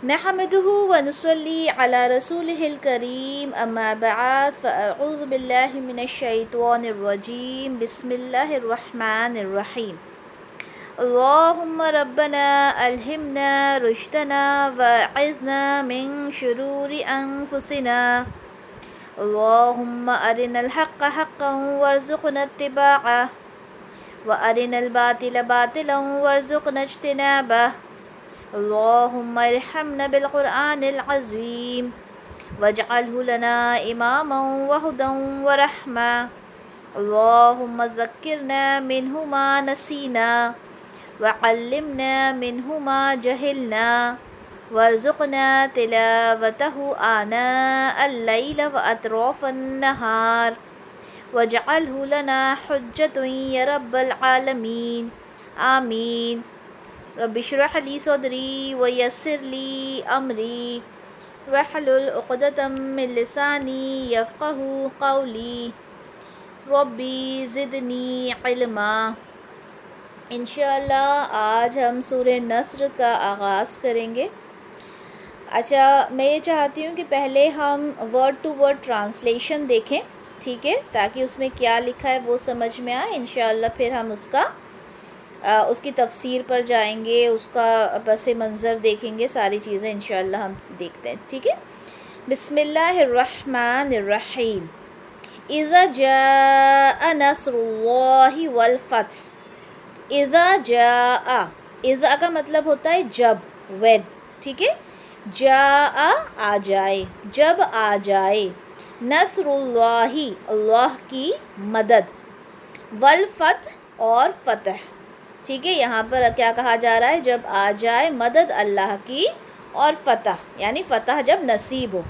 نحمده ونصلي على رسوله الكريم أما بعد فأعوذ بالله من الشيطان الرجيم بسم الله الرحمن الرحيم اللهم ربنا ألهمنا رشدنا وأعذنا من شرور أنفسنا اللهم أرنا الحق حقا وارزقنا اتباعه وأرنا الباطل باطلا وارزقنا اجتنابه اللهم ارحمنا بالقرآن العظيم واجعله لنا إماما وهدى ورحمة اللهم ذكرنا منه ما نسينا وعلمنا منه ما جهلنا وارزقنا تلاوته آناء الليل وأطراف النهار واجعله لنا حجة يا رب العالمين آمين رب اشرح لي صدري ويسر لي أمري واحلل عقدة من لساني يفقه قولي ربی زدنی علما۔ انشاءاللہ آج ہم سورہ نصر کا آغاز کریں گے۔ اچھا، میں یہ چاہتی ہوں کہ پہلے ہم ورڈ ٹو ورڈ ٹرانسلیشن دیکھیں، ٹھیک ہے، تاکہ اس میں کیا لکھا ہے وہ سمجھ میں آئے۔ انشاءاللہ پھر ہم اس کی تفسیر پر جائیں گے، اس کا پس منظر دیکھیں گے، ساری چیزیں انشاءاللہ ہم دیکھتے ہیں، ٹھیک ہے۔ بسم اللہ الرحمن الرحیم۔ اذا جاء نصر اللہ والفتح۔ اذا جاء، اذا کا مطلب ہوتا ہے جب، when، ٹھیک ہے۔ جاء آ جائے، جب آ جائے، نصر اللہ اللہ کی مدد، والفتح اور فتح، ٹھیک ہے۔ یہاں پر کیا کہا جا رہا ہے؟ جب آ جائے مدد اللہ کی اور فتح، یعنی فتح جب نصیب ہو۔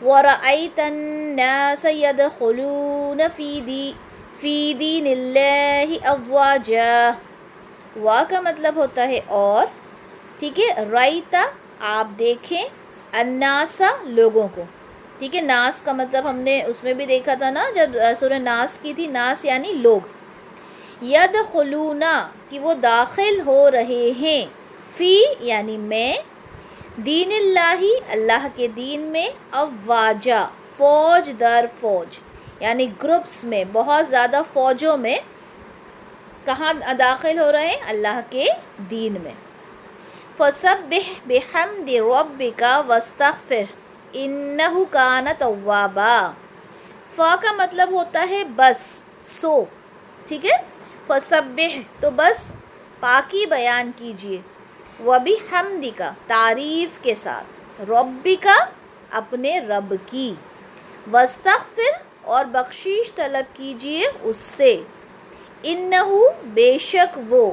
وَرَأَيْتَ النَّاسَ يَدْخُلُونَ فِي دِينِ اللَّهِ أَفْوَاجًا۔ وا کا مطلب ہوتا ہے اور، ٹھیک ہے۔ رَأَيْتَ آپ دیکھیں، النَّاسَ لوگوں کو، ٹھیک ہے۔ ناس کا مطلب ہم نے اس میں بھی دیکھا تھا نا، جب سورہ ناس کی تھی، ناس یعنی لوگ۔ یدخلون کہ وہ داخل ہو رہے ہیں، فی یعنی میں، دین اللہ اللہ کے دین میں، افواجا فوج در فوج، یعنی گروپس میں، بہت زیادہ فوجوں میں، کہاں داخل ہو رہے ہیں؟ اللہ کے دین میں۔ فسبح بحمد ربک واستغفر انہ کان توابا۔ فا کا مطلب ہوتا ہے بس، سو، ٹھیک ہے۔ فسبح تو بس پاکی بیان کیجیے، وبحمدک تعریف کے ساتھ، ربک اپنے رب کی، واستغفر اور بخشش طلب کیجیے اس سے، انہ بے شک وہ،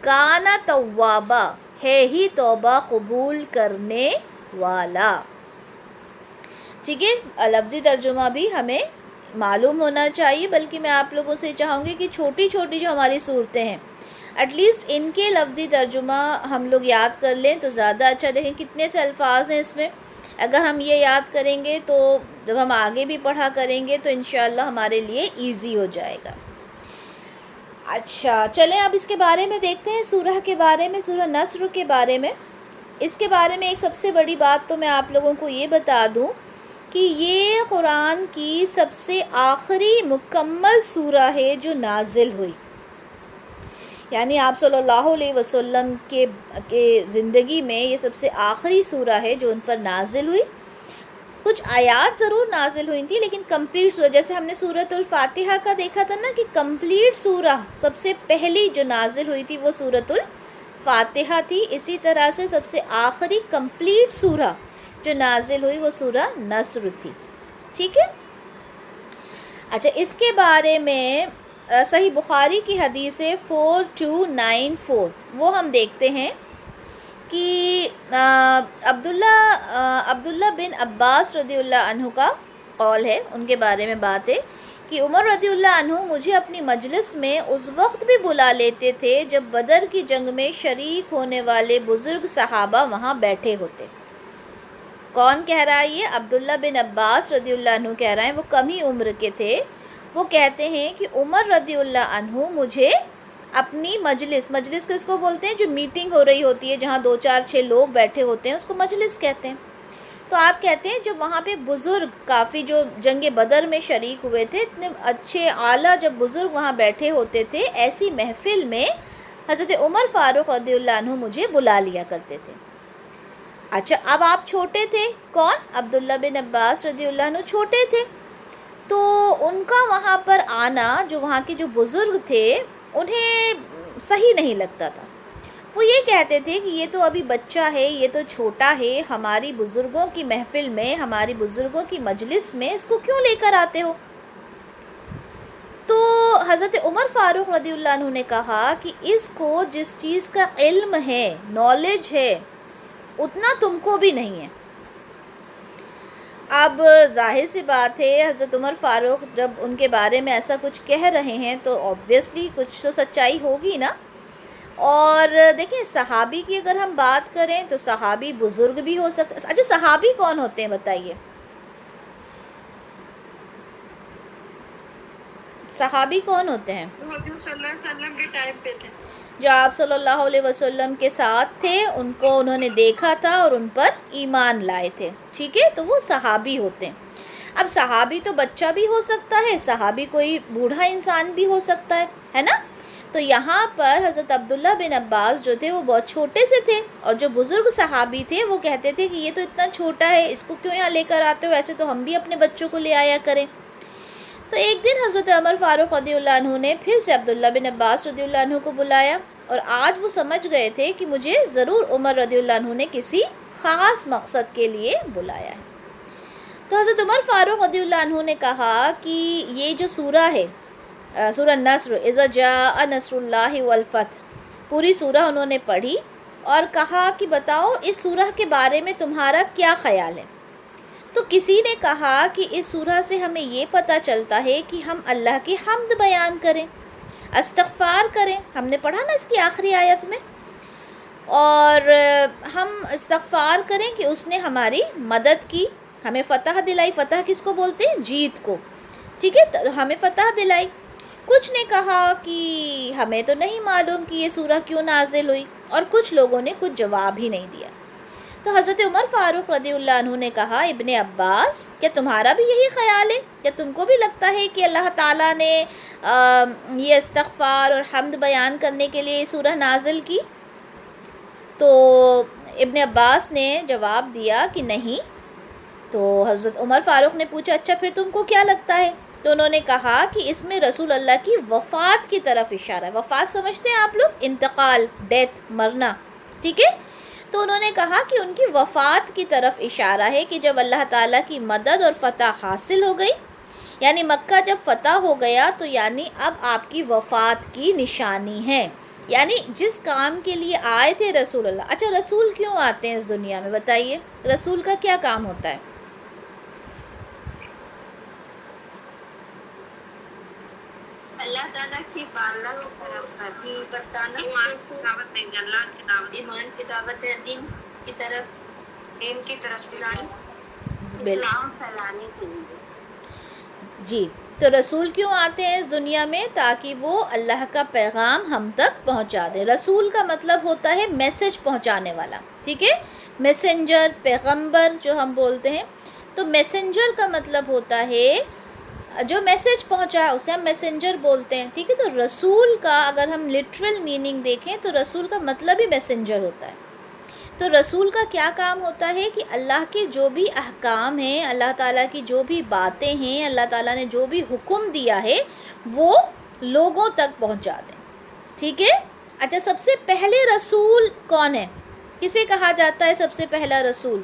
کان توابا ہے ہی توبہ قبول کرنے والا، ٹھیک ہے۔ لفظی ترجمہ بھی ہمیں معلوم ہونا چاہیے، بلکہ میں آپ لوگوں سے چاہوں گی کہ چھوٹی چھوٹی جو ہماری صورتیں ہیں، ایٹ لیسٹ ان کے لفظی ترجمہ ہم لوگ یاد کر لیں تو زیادہ اچھا۔ دیکھیں کتنے سے الفاظ ہیں اس میں، اگر ہم یہ یاد کریں گے تو جب ہم آگے بھی پڑھا کریں گے تو انشاءاللہ ہمارے لیے ایزی ہو جائے گا۔ اچھا چلیں اب اس کے بارے میں دیکھتے ہیں، سورہ کے بارے میں، سورہ نصر کے بارے میں۔ اس کے بارے میں ایک سب سے بڑی بات تو میں آپ لوگوں کو یہ بتا دوں کہ یہ قرآن کی سب سے آخری مکمل سورہ ہے جو نازل ہوئی، یعنی آپ صلی اللہ علیہ وسلم کے زندگی میں یہ سب سے آخری سورہ ہے جو ان پر نازل ہوئی۔ کچھ آیات ضرور نازل ہوئی تھی لیکن کمپلیٹ سورہ، جیسے ہم نے سورۃ الفاتحہ کا دیکھا تھا نا کہ کمپلیٹ سورہ سب سے پہلی جو نازل ہوئی تھی وہ سورۃ الفاتحہ تھی، اسی طرح سے سب سے آخری کمپلیٹ سورہ جو نازل ہوئی وہ سورہ نصر تھی، ٹھیک ہے۔ اچھا اس کے بارے میں صحیح بخاری کی حدیث 4294 وہ ہم دیکھتے ہیں کہ عبداللہ بن عباس رضی اللہ عنہ کا قول ہے، ان کے بارے میں بات ہے کہ عمر رضی اللہ عنہ مجھے اپنی مجلس میں اس وقت بھی بلا لیتے تھے جب بدر کی جنگ میں شریک ہونے والے بزرگ صحابہ وہاں بیٹھے ہوتے۔ کون کہہ رہا ہے یہ؟ عبداللہ بن عباس رضی اللہ عنہ کہہ رہے ہیں، وہ کم ہی عمر کے تھے۔ وہ کہتے ہیں کہ عمر رضی اللہ عنہ مجھے اپنی مجلس کس کو بولتے ہیں؟ جو میٹنگ ہو رہی ہوتی ہے جہاں 2 4 6 لوگ بیٹھے ہوتے ہیں اس کو مجلس کہتے ہیں. تو آپ کہتے ہیں جب وہاں پہ بزرگ کافی جو جنگ بدر میں شریک ہوئے تھے، اتنے اچھے اعلیٰ جب بزرگ وہاں بیٹھے ہوتے تھے، ایسی محفل میں حضرت عمر فاروق رضی اللہ عنہ مجھے بلا لیا کرتے تھے. اچھا اب آپ چھوٹے تھے، کون؟ عبداللہ بن عباس رضی اللہ عنہ چھوٹے تھے، تو ان کا وہاں پر آنا، جو وہاں کے جو بزرگ تھے انہیں صحیح نہیں لگتا تھا. وہ یہ کہتے تھے کہ یہ تو ابھی بچہ ہے، یہ تو چھوٹا ہے، ہماری بزرگوں کی محفل میں، ہماری بزرگوں کی مجلس میں اس کو کیوں لے کر آتے ہو؟ تو حضرت عمر فاروق رضی اللہ عنہ نے کہا کہ اس کو جس چیز کا علم ہے، نالج ہے، اتنا تم کو بھی نہیں ہے. اب ظاہر سی بات ہے حضرت عمر فاروق جب ان کے بارے میں ایسا کچھ کہہ رہے ہیں تو آبویسلی کچھ تو سچائی ہوگی نا. اور دیکھیں صحابی کی اگر ہم بات کریں تو صحابی بزرگ بھی ہو سکتے. اچھا صحابی کون ہوتے ہیں بتائیے؟ صحابی کون ہوتے ہیں؟ حضور صلی اللہ علیہ وسلم کے ٹائم پہ تھے، جو آپ صلی اللہ علیہ وسلم کے ساتھ تھے، ان کو انہوں نے دیکھا تھا اور ان پر ایمان لائے تھے. ٹھیک ہے، تو وہ صحابی ہوتے ہیں. اب صحابی تو بچہ بھی ہو سکتا ہے، صحابی کوئی بوڑھا انسان بھی ہو سکتا ہے نا. تو یہاں پر حضرت عبداللہ بن عباس جو تھے وہ بہت چھوٹے سے تھے، اور جو بزرگ صحابی تھے وہ کہتے تھے کہ یہ تو اتنا چھوٹا ہے، اس کو کیوں یہاں لے کر آتے ہو؟ ایسے تو ہم بھی اپنے بچوں کو لے آیا کریں. تو ایک دن حضرت عمر فاروق رضی اللہ عنہ نے پھر سے عبداللہ بن عباس رضی اللہ عنہ کو بلایا، اور آج وہ سمجھ گئے تھے کہ مجھے ضرور عمر رضی اللہ عنہ نے کسی خاص مقصد کے لیے بلایا ہے. تو حضرت عمر فاروق رضی اللہ عنہ نے کہا کہ یہ جو سورہ ہے، سورہ نصر، اذا جاء نصر اللہ والفتح، پوری سورہ انہوں نے پڑھی اور کہا کہ بتاؤ اس سورہ کے بارے میں تمہارا کیا خیال ہے؟ تو کسی نے کہا کہ اس سورہ سے ہمیں یہ پتہ چلتا ہے کہ ہم اللہ کی حمد بیان کریں، استغفار کریں. ہم نے پڑھا نا اس کی آخری آیت میں، اور ہم استغفار کریں کہ اس نے ہماری مدد کی، ہمیں فتح دلائی. فتح کس کو بولتے ہیں؟ جیت کو. ٹھیک ہے، ہمیں فتح دلائی. کچھ نے کہا کہ ہمیں تو نہیں معلوم کہ یہ سورہ کیوں نازل ہوئی، اور کچھ لوگوں نے کچھ جواب ہی نہیں دیا. تو حضرت عمر فاروق رضی اللہ عنہ نے کہا ابن عباس کیا تمہارا بھی یہی خیال ہے؟ کیا تم کو بھی لگتا ہے کہ اللہ تعالیٰ نے یہ استغفار اور حمد بیان کرنے کے لیے یہ سورہ نازل کی؟ تو ابن عباس نے جواب دیا کہ نہیں. تو حضرت عمر فاروق نے پوچھا اچھا پھر تم کو کیا لگتا ہے؟ تو انہوں نے کہا کہ اس میں رسول اللہ کی وفات کی طرف اشارہ ہے. وفات سمجھتے ہیں آپ لوگ؟ انتقال، ڈیتھ، مرنا. ٹھیک ہے، تو انہوں نے کہا کہ ان کی وفات کی طرف اشارہ ہے کہ جب اللہ تعالیٰ کی مدد اور فتح حاصل ہو گئی، یعنی مکہ جب فتح ہو گیا تو یعنی اب آپ کی وفات کی نشانی ہے، یعنی جس کام کے لیے آئے تھے رسول اللہ. اچھا رسول کیوں آتے ہیں اس دنیا میں بتائیے؟ رسول کا کیا کام ہوتا ہے؟ اللہ تعالیٰ کی بارگاہ کی طرف حقیقت ایمان کی دعوت ہے، دین کی طرف اسلام پھیلانے کے لیے. جی، تو رسول کیوں آتے ہیں اس دنیا میں؟ تاکہ وہ اللہ کا پیغام ہم تک پہنچا دے. رسول کا مطلب ہوتا ہے میسج پہنچانے والا. ٹھیک ہے، میسنجر، پیغمبر جو ہم بولتے ہیں. تو میسنجر کا مطلب ہوتا ہے جو میسج پہنچا، اسے ہم میسنجر بولتے ہیں. ٹھیک ہے، تو رسول کا اگر ہم لٹرل میننگ دیکھیں تو رسول کا مطلب ہی میسنجر ہوتا ہے. تو رسول کا کیا کام ہوتا ہے کہ اللہ کے جو بھی احکام ہیں، اللہ تعالیٰ کی جو بھی باتیں ہیں، اللہ تعالیٰ نے جو بھی حکم دیا ہے وہ لوگوں تک پہنچا دیں. ٹھیک ہے. اچھا سب سے پہلے رسول کون ہے؟ کسے کہا جاتا ہے سب سے پہلا رسول؟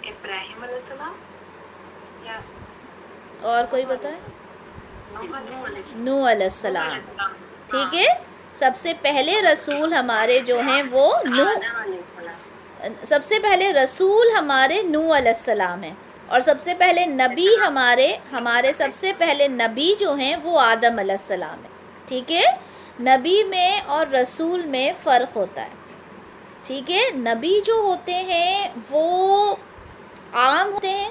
ابراہیم علیہ السلام، یا اور کوئی بتائے؟ نوح علیہ السلام. ٹھیک ہے، سب سے پہلے رسول ہمارے جو ہیں وہ سب سے پہلے رسول ہمارے نوح علیہ السلام ہیں، اور سب سے پہلے نبی ہمارے سب سے پہلے نبی جو ہیں وہ آدم علیہ السلام ہیں. ٹھیک ہے، نبی میں اور رسول میں فرق ہوتا ہے. ٹھیک ہے، نبی جو ہوتے ہیں وہ عام ہوتے ہیں.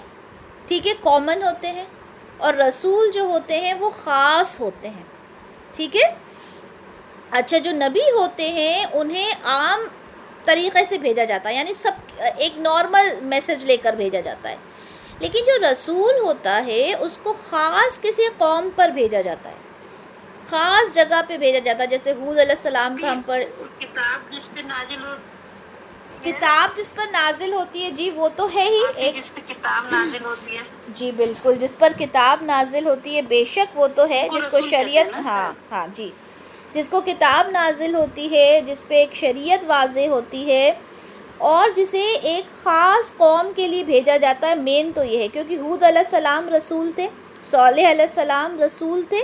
ٹھیک ہے، کامن ہوتے ہیں. اور رسول جو ہوتے ہیں وہ خاص ہوتے ہیں، ٹھیک ہے۔ اچھا، جو نبی ہوتے ہیں انہیں عام طریقے سے بھیجا جاتا ہے، یعنی سب ایک نارمل میسج لے کر بھیجا جاتا ہے، لیکن جو رسول ہوتا ہے اس کو خاص کسی قوم پر بھیجا جاتا ہے، خاص جگہ پہ بھیجا جاتا ہے۔ جیسے حود علیہ السلام کا ہم پر کتاب جس پہ نازل ہو، کتاب جس پر نازل ہوتی ہے، جی وہ تو ہے ہی ایک، جس پہ کتاب نازل ہوتی ہے، جی بالکل، جس پر کتاب نازل ہوتی ہے، بے شک وہ تو ہے، جس کو شریعت، ہاں جی، جس کو کتاب نازل ہوتی ہے، جس پہ ایک شریعت واضح ہوتی ہے، اور جسے ایک خاص قوم کے لیے بھیجا جاتا ہے۔ مین تو یہ ہے، کیونکہ حود علیہ السلام رسول تھے، صالح علیہ السلام رسول تھے،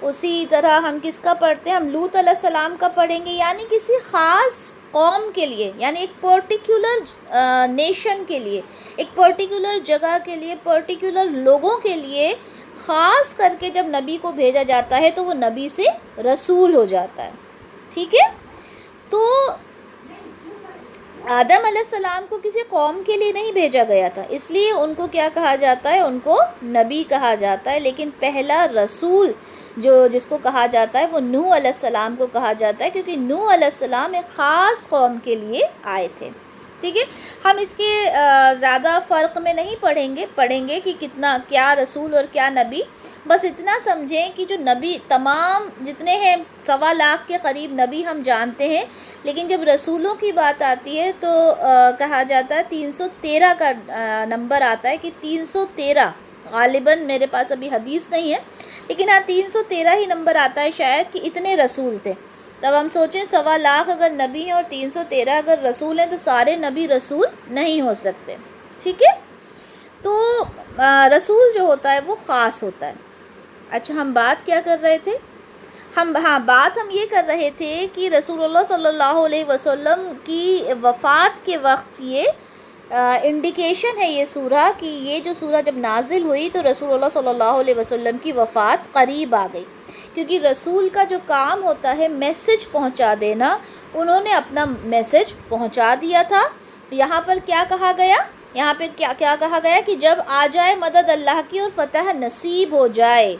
اسی طرح ہم کس کا پڑھتے ہیں، ہم لوط علیہ السلام کا پڑھیں گے، یعنی کسی خاص قوم کے لیے، یعنی ایک پرٹیکولر نیشن کے لیے، ایک پرٹیکولر جگہ کے لیے، پرٹیکولر لوگوں کے لیے خاص کر کے جب نبی کو بھیجا جاتا ہے تو وہ نبی سے رسول ہو جاتا ہے، ٹھیک ہے۔ تو آدم علیہ السلام کو کسی قوم کے لیے نہیں بھیجا گیا تھا، اس لیے ان کو کیا کہا جاتا ہے، ان کو نبی کہا جاتا ہے، لیکن پہلا رسول جس کو کہا جاتا ہے وہ نوح علیہ السلام کو کہا جاتا ہے، کیونکہ نوح علیہ السلام ایک خاص قوم کے لیے آئے تھے، ٹھیک ہے۔ ہم اس کے زیادہ فرق میں نہیں پڑھیں گے کہ کیا رسول اور کیا نبی، بس اتنا سمجھیں کہ جو نبی تمام جتنے ہیں 1.25 لاکھ کے قریب نبی ہم جانتے ہیں، لیکن جب رسولوں کی بات آتی ہے تو کہا جاتا ہے 313 کا نمبر آتا ہے، کہ 313 غالباً، میرے پاس ابھی حدیث نہیں ہے، لیکن 313 ہی نمبر آتا ہے شاید، کہ اتنے رسول تھے۔ تب ہم سوچیں 1.25 لاکھ اگر نبی ہیں اور 313 اگر رسول ہیں تو سارے نبی رسول نہیں ہو سکتے، ٹھیک ہے۔ تو رسول جو ہوتا ہے وہ خاص ہوتا ہے۔ اچھا، ہم بات کیا کر رہے تھے، بات ہم یہ کر رہے تھے کہ رسول اللہ صلی اللہ علیہ وسلم کی وفات کے وقت یہ انڈیکیشن ہے یہ سورہ، کہ یہ جو سورہ جب نازل ہوئی تو رسول اللہ صلی اللہ علیہ وسلم کی وفات قریب آ گئی، کیونکہ رسول کا جو کام ہوتا ہے میسج پہنچا دینا، انہوں نے اپنا میسج پہنچا دیا تھا۔ یہاں پر کیا کہا گیا، یہاں پہ کیا کہا گیا، کہ جب آ جائے مدد اللہ کی اور فتح نصیب ہو جائے،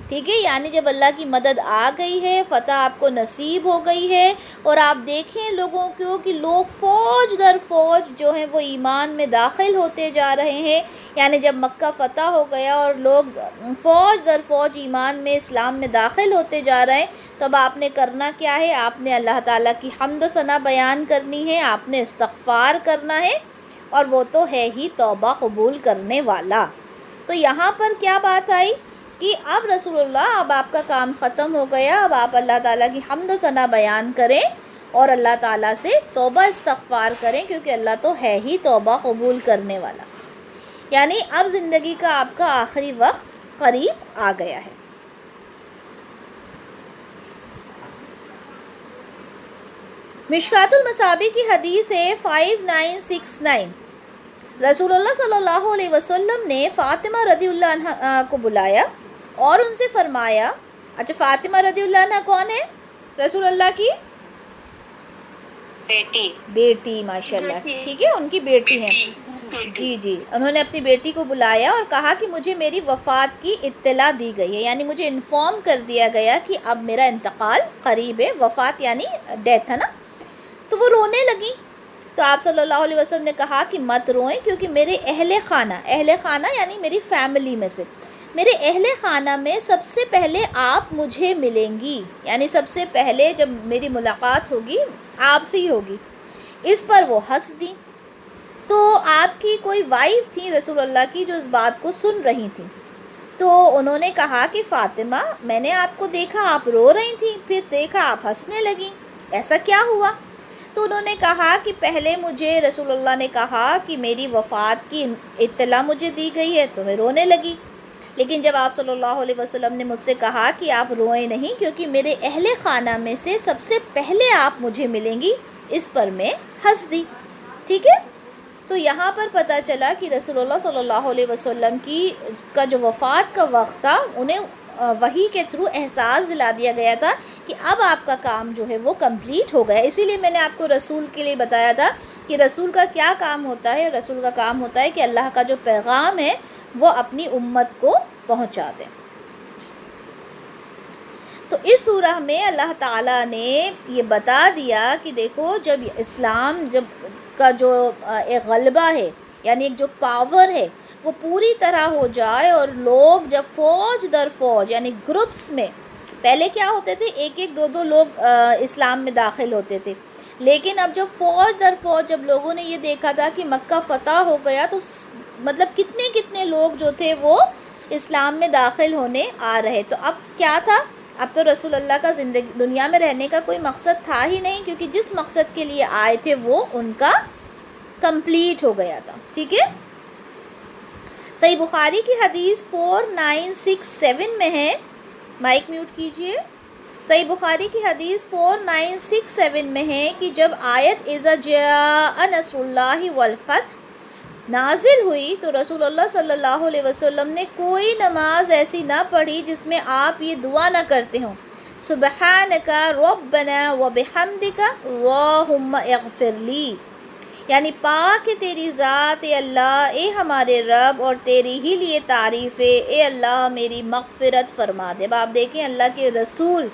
ٹھیک ہے، یعنی جب اللہ کی مدد آ گئی ہے، فتح آپ کو نصیب ہو گئی ہے، اور آپ دیکھیں لوگوں کو کہ لوگ فوج در فوج جو ہیں وہ ایمان میں داخل ہوتے جا رہے ہیں، یعنی جب مکہ فتح ہو گیا اور لوگ فوج در فوج ایمان میں، اسلام میں داخل ہوتے جا رہے ہیں، تو اب آپ نے کرنا کیا ہے، آپ نے اللہ تعالیٰ کی حمد و ثنا بیان کرنی ہے، آپ نے استغفار کرنا ہے، اور وہ تو ہے ہی توبہ قبول کرنے والا۔ تو یہاں پر کیا بات آئی کہ اب رسول اللہ، اب آپ کا کام ختم ہو گیا، اب آپ اللہ تعالیٰ کی حمد و ثنا بیان کریں اور اللہ تعالیٰ سے توبہ استغفار کریں، کیونکہ اللہ تو ہے ہی توبہ قبول کرنے والا، یعنی اب زندگی کا آپ کا آخری وقت قریب آ گیا ہے۔ مشکات المصابیح کی حدیث ہے 5969، رسول اللہ صلی اللہ علیہ وسلم نے فاطمہ رضی اللہ عنہ کو بلایا اور ان سے فرمایا، اچھا فاطمہ رضی اللہ عنہ کون ہے، رسول اللہ کی بیٹی، ماشاءاللہ، ٹھیک ہے، ان کی بیٹی ہیں، جی، انہوں نے اپنی بیٹی کو بلایا اور کہا کہ مجھے میری وفات کی اطلاع دی گئی ہے، یعنی مجھے انفارم کر دیا گیا کہ اب میرا انتقال قریب ہے، وفات یعنی ڈیتھ ہے نا۔ تو وہ رونے لگیں، تو آپ صلی اللہ علیہ وسلم نے کہا کہ مت روئیں، کیونکہ میرے اہل خانہ یعنی میری فیملی میں سے، میرے اہل خانہ میں سب سے پہلے آپ مجھے ملیں گی، یعنی سب سے پہلے جب میری ملاقات ہوگی آپ سے ہی ہوگی۔ اس پر وہ ہنس دیں۔ تو آپ کی کوئی وائف تھی رسول اللہ کی جو اس بات کو سن رہی تھی، تو انہوں نے کہا کہ فاطمہ، میں نے آپ کو دیکھا آپ رو رہی تھیں، پھر دیکھا آپ ہنسنے لگیں، ایسا کیا ہوا؟ تو انہوں نے کہا کہ پہلے مجھے رسول اللہ نے کہا کہ میری وفات کی اطلاع مجھے دی گئی ہے تو میں رونے لگی، لیکن جب آپ صلی اللہ علیہ وسلم نے مجھ سے کہا کہ آپ روئیں نہیں، کیونکہ میرے اہل خانہ میں سے سب سے پہلے آپ مجھے ملیں گی، اس پر میں ہنس دی، ٹھیک ہے۔ تو یہاں پر پتہ چلا کہ رسول اللہ صلی اللہ علیہ وسلم کا جو وفات کا وقت تھا، انہیں وحی کے تھرو احساس دلا دیا گیا تھا کہ اب آپ کا کام جو ہے وہ کمپلیٹ ہو گیا۔ اسی لیے میں نے آپ کو رسول کے لیے بتایا تھا کہ رسول کا کیا کام ہوتا ہے، رسول کا کام ہوتا ہے کہ اللہ کا جو پیغام ہے وہ اپنی امت کو پہنچا دیں۔ تو اس سورہ میں اللہ تعالیٰ نے یہ بتا دیا کہ دیکھو جب اسلام جب کا جو ایک غلبہ ہے، یعنی ایک جو پاور ہے وہ پوری طرح ہو جائے، اور لوگ جب فوج در فوج یعنی گروپس میں، پہلے کیا ہوتے تھے ایک ایک دو دو لوگ اسلام میں داخل ہوتے تھے، لیکن اب جب فوج در فوج جب لوگوں نے یہ دیکھا تھا کہ مکہ فتح ہو گیا تو مطلب کتنے کتنے لوگ جو تھے وہ اسلام میں داخل ہونے آ رہے۔ تو اب کیا تھا، اب تو رسول اللہ کا زندگی دنیا میں رہنے کا کوئی مقصد تھا ہی نہیں، کیونکہ جس مقصد کے لیے آئے تھے وہ ان کا کمپلیٹ ہو گیا تھا، ٹھیک ہے۔ صحیح بخاری کی حدیث 4967 میں ہے، مائک میوٹ کیجئے۔ صحیح بخاری کی حدیث 4967 میں ہے کہ جب آیت اذا جاء نصر اللہ والفتح نازل ہوئی تو رسول اللہ صلی اللہ علیہ وسلم نے کوئی نماز ایسی نہ پڑھی جس میں آپ یہ دعا نہ کرتے ہوں، سبحانک ربنا وبحمدک اللہم اغفر لی، یعنی پاک ہے تیری ذات اے اللہ، اے ہمارے رب، اور تیری ہی لیے تعریف ہے، اے اللہ میری مغفرت فرما دے۔ اب آپ دیکھیں اللہ کے رسول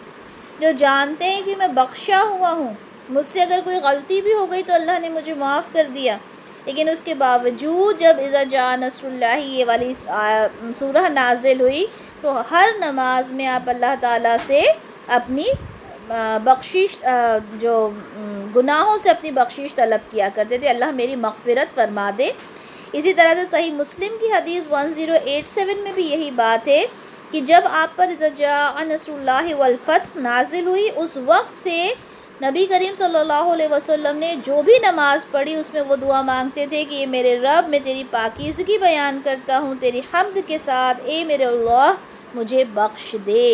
جو جانتے ہیں کہ میں بخشا ہوا ہوں، مجھ سے اگر کوئی غلطی بھی ہو گئی تو اللہ نے مجھے معاف کر دیا، لیکن اس کے باوجود جب اذا جاء نصر اللہ یہ والی سورہ نازل ہوئی تو ہر نماز میں آپ اللہ تعالیٰ سے اپنی بخشش جو گناہوں سے اپنی بخشش طلب کیا کرتے تھے، اللہ میری مغفرت فرما دے۔ اسی طرح سے صحیح مسلم کی حدیث 1087 میں بھی یہی بات ہے کہ جب آپ پر اذا جاء نصر اللہ والفتح نازل ہوئی اس وقت سے نبی کریم صلی اللہ علیہ وسلم نے جو بھی نماز پڑھی اس میں وہ دعا مانگتے تھے کہ اے میرے رب میں تیری پاکیزگی بیان کرتا ہوں تیری حمد کے ساتھ، اے میرے اللہ مجھے بخش دے۔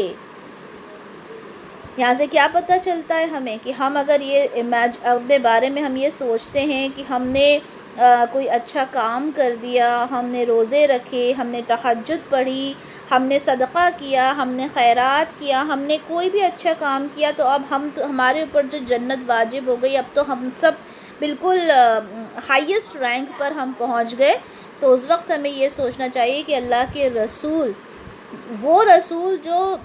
یہاں سے کیا پتہ چلتا ہے ہمیں کہ ہم اگر یہ اپنے بارے میں ہم یہ سوچتے ہیں کہ ہم نے کوئی اچھا کام کر دیا، ہم نے روزے رکھے، ہم نے تہجد پڑھی، ہم نے صدقہ کیا، ہم نے خیرات کیا، ہم نے کوئی بھی اچھا کام کیا تو اب ہمارے اوپر جو جنت واجب ہو گئی، اب تو ہم سب بالکل ہائیسٹ رینک پر ہم پہنچ گئے، تو اس وقت ہمیں یہ سوچنا چاہیے کہ اللہ کے رسول، وہ رسول جو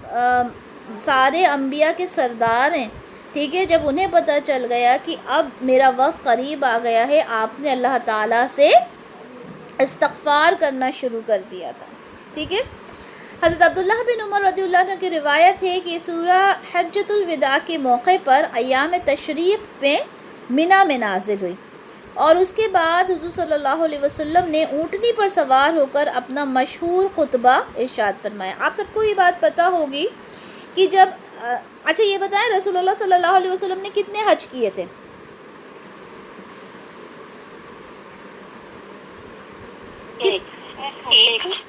سارے انبیاء کے سردار ہیں، ٹھیک ہے، جب انہیں پتہ چل گیا کہ اب میرا وقت قریب آ گیا ہے، آپ نے اللہ تعالیٰ سے استغفار کرنا شروع کر دیا تھا، ٹھیک ہے۔ حضرت عبداللہ بن عمر رضی اللہ عنہ کی روایت ہے کہ سورہ حجۃ الوداع کے موقع پر ایام تشریق میں منی میں نازل ہوئی، اور اس کے بعد حضور صلی اللہ علیہ وسلم نے اونٹنی پر سوار ہو کر اپنا مشہور خطبہ ارشاد فرمایا۔ آپ سب کو یہ بات پتہ ہوگی کہ جب اچھا یہ بتائیں رسول اللہ صلی اللہ علیہ وسلم نے کتنے حج کیے تھے؟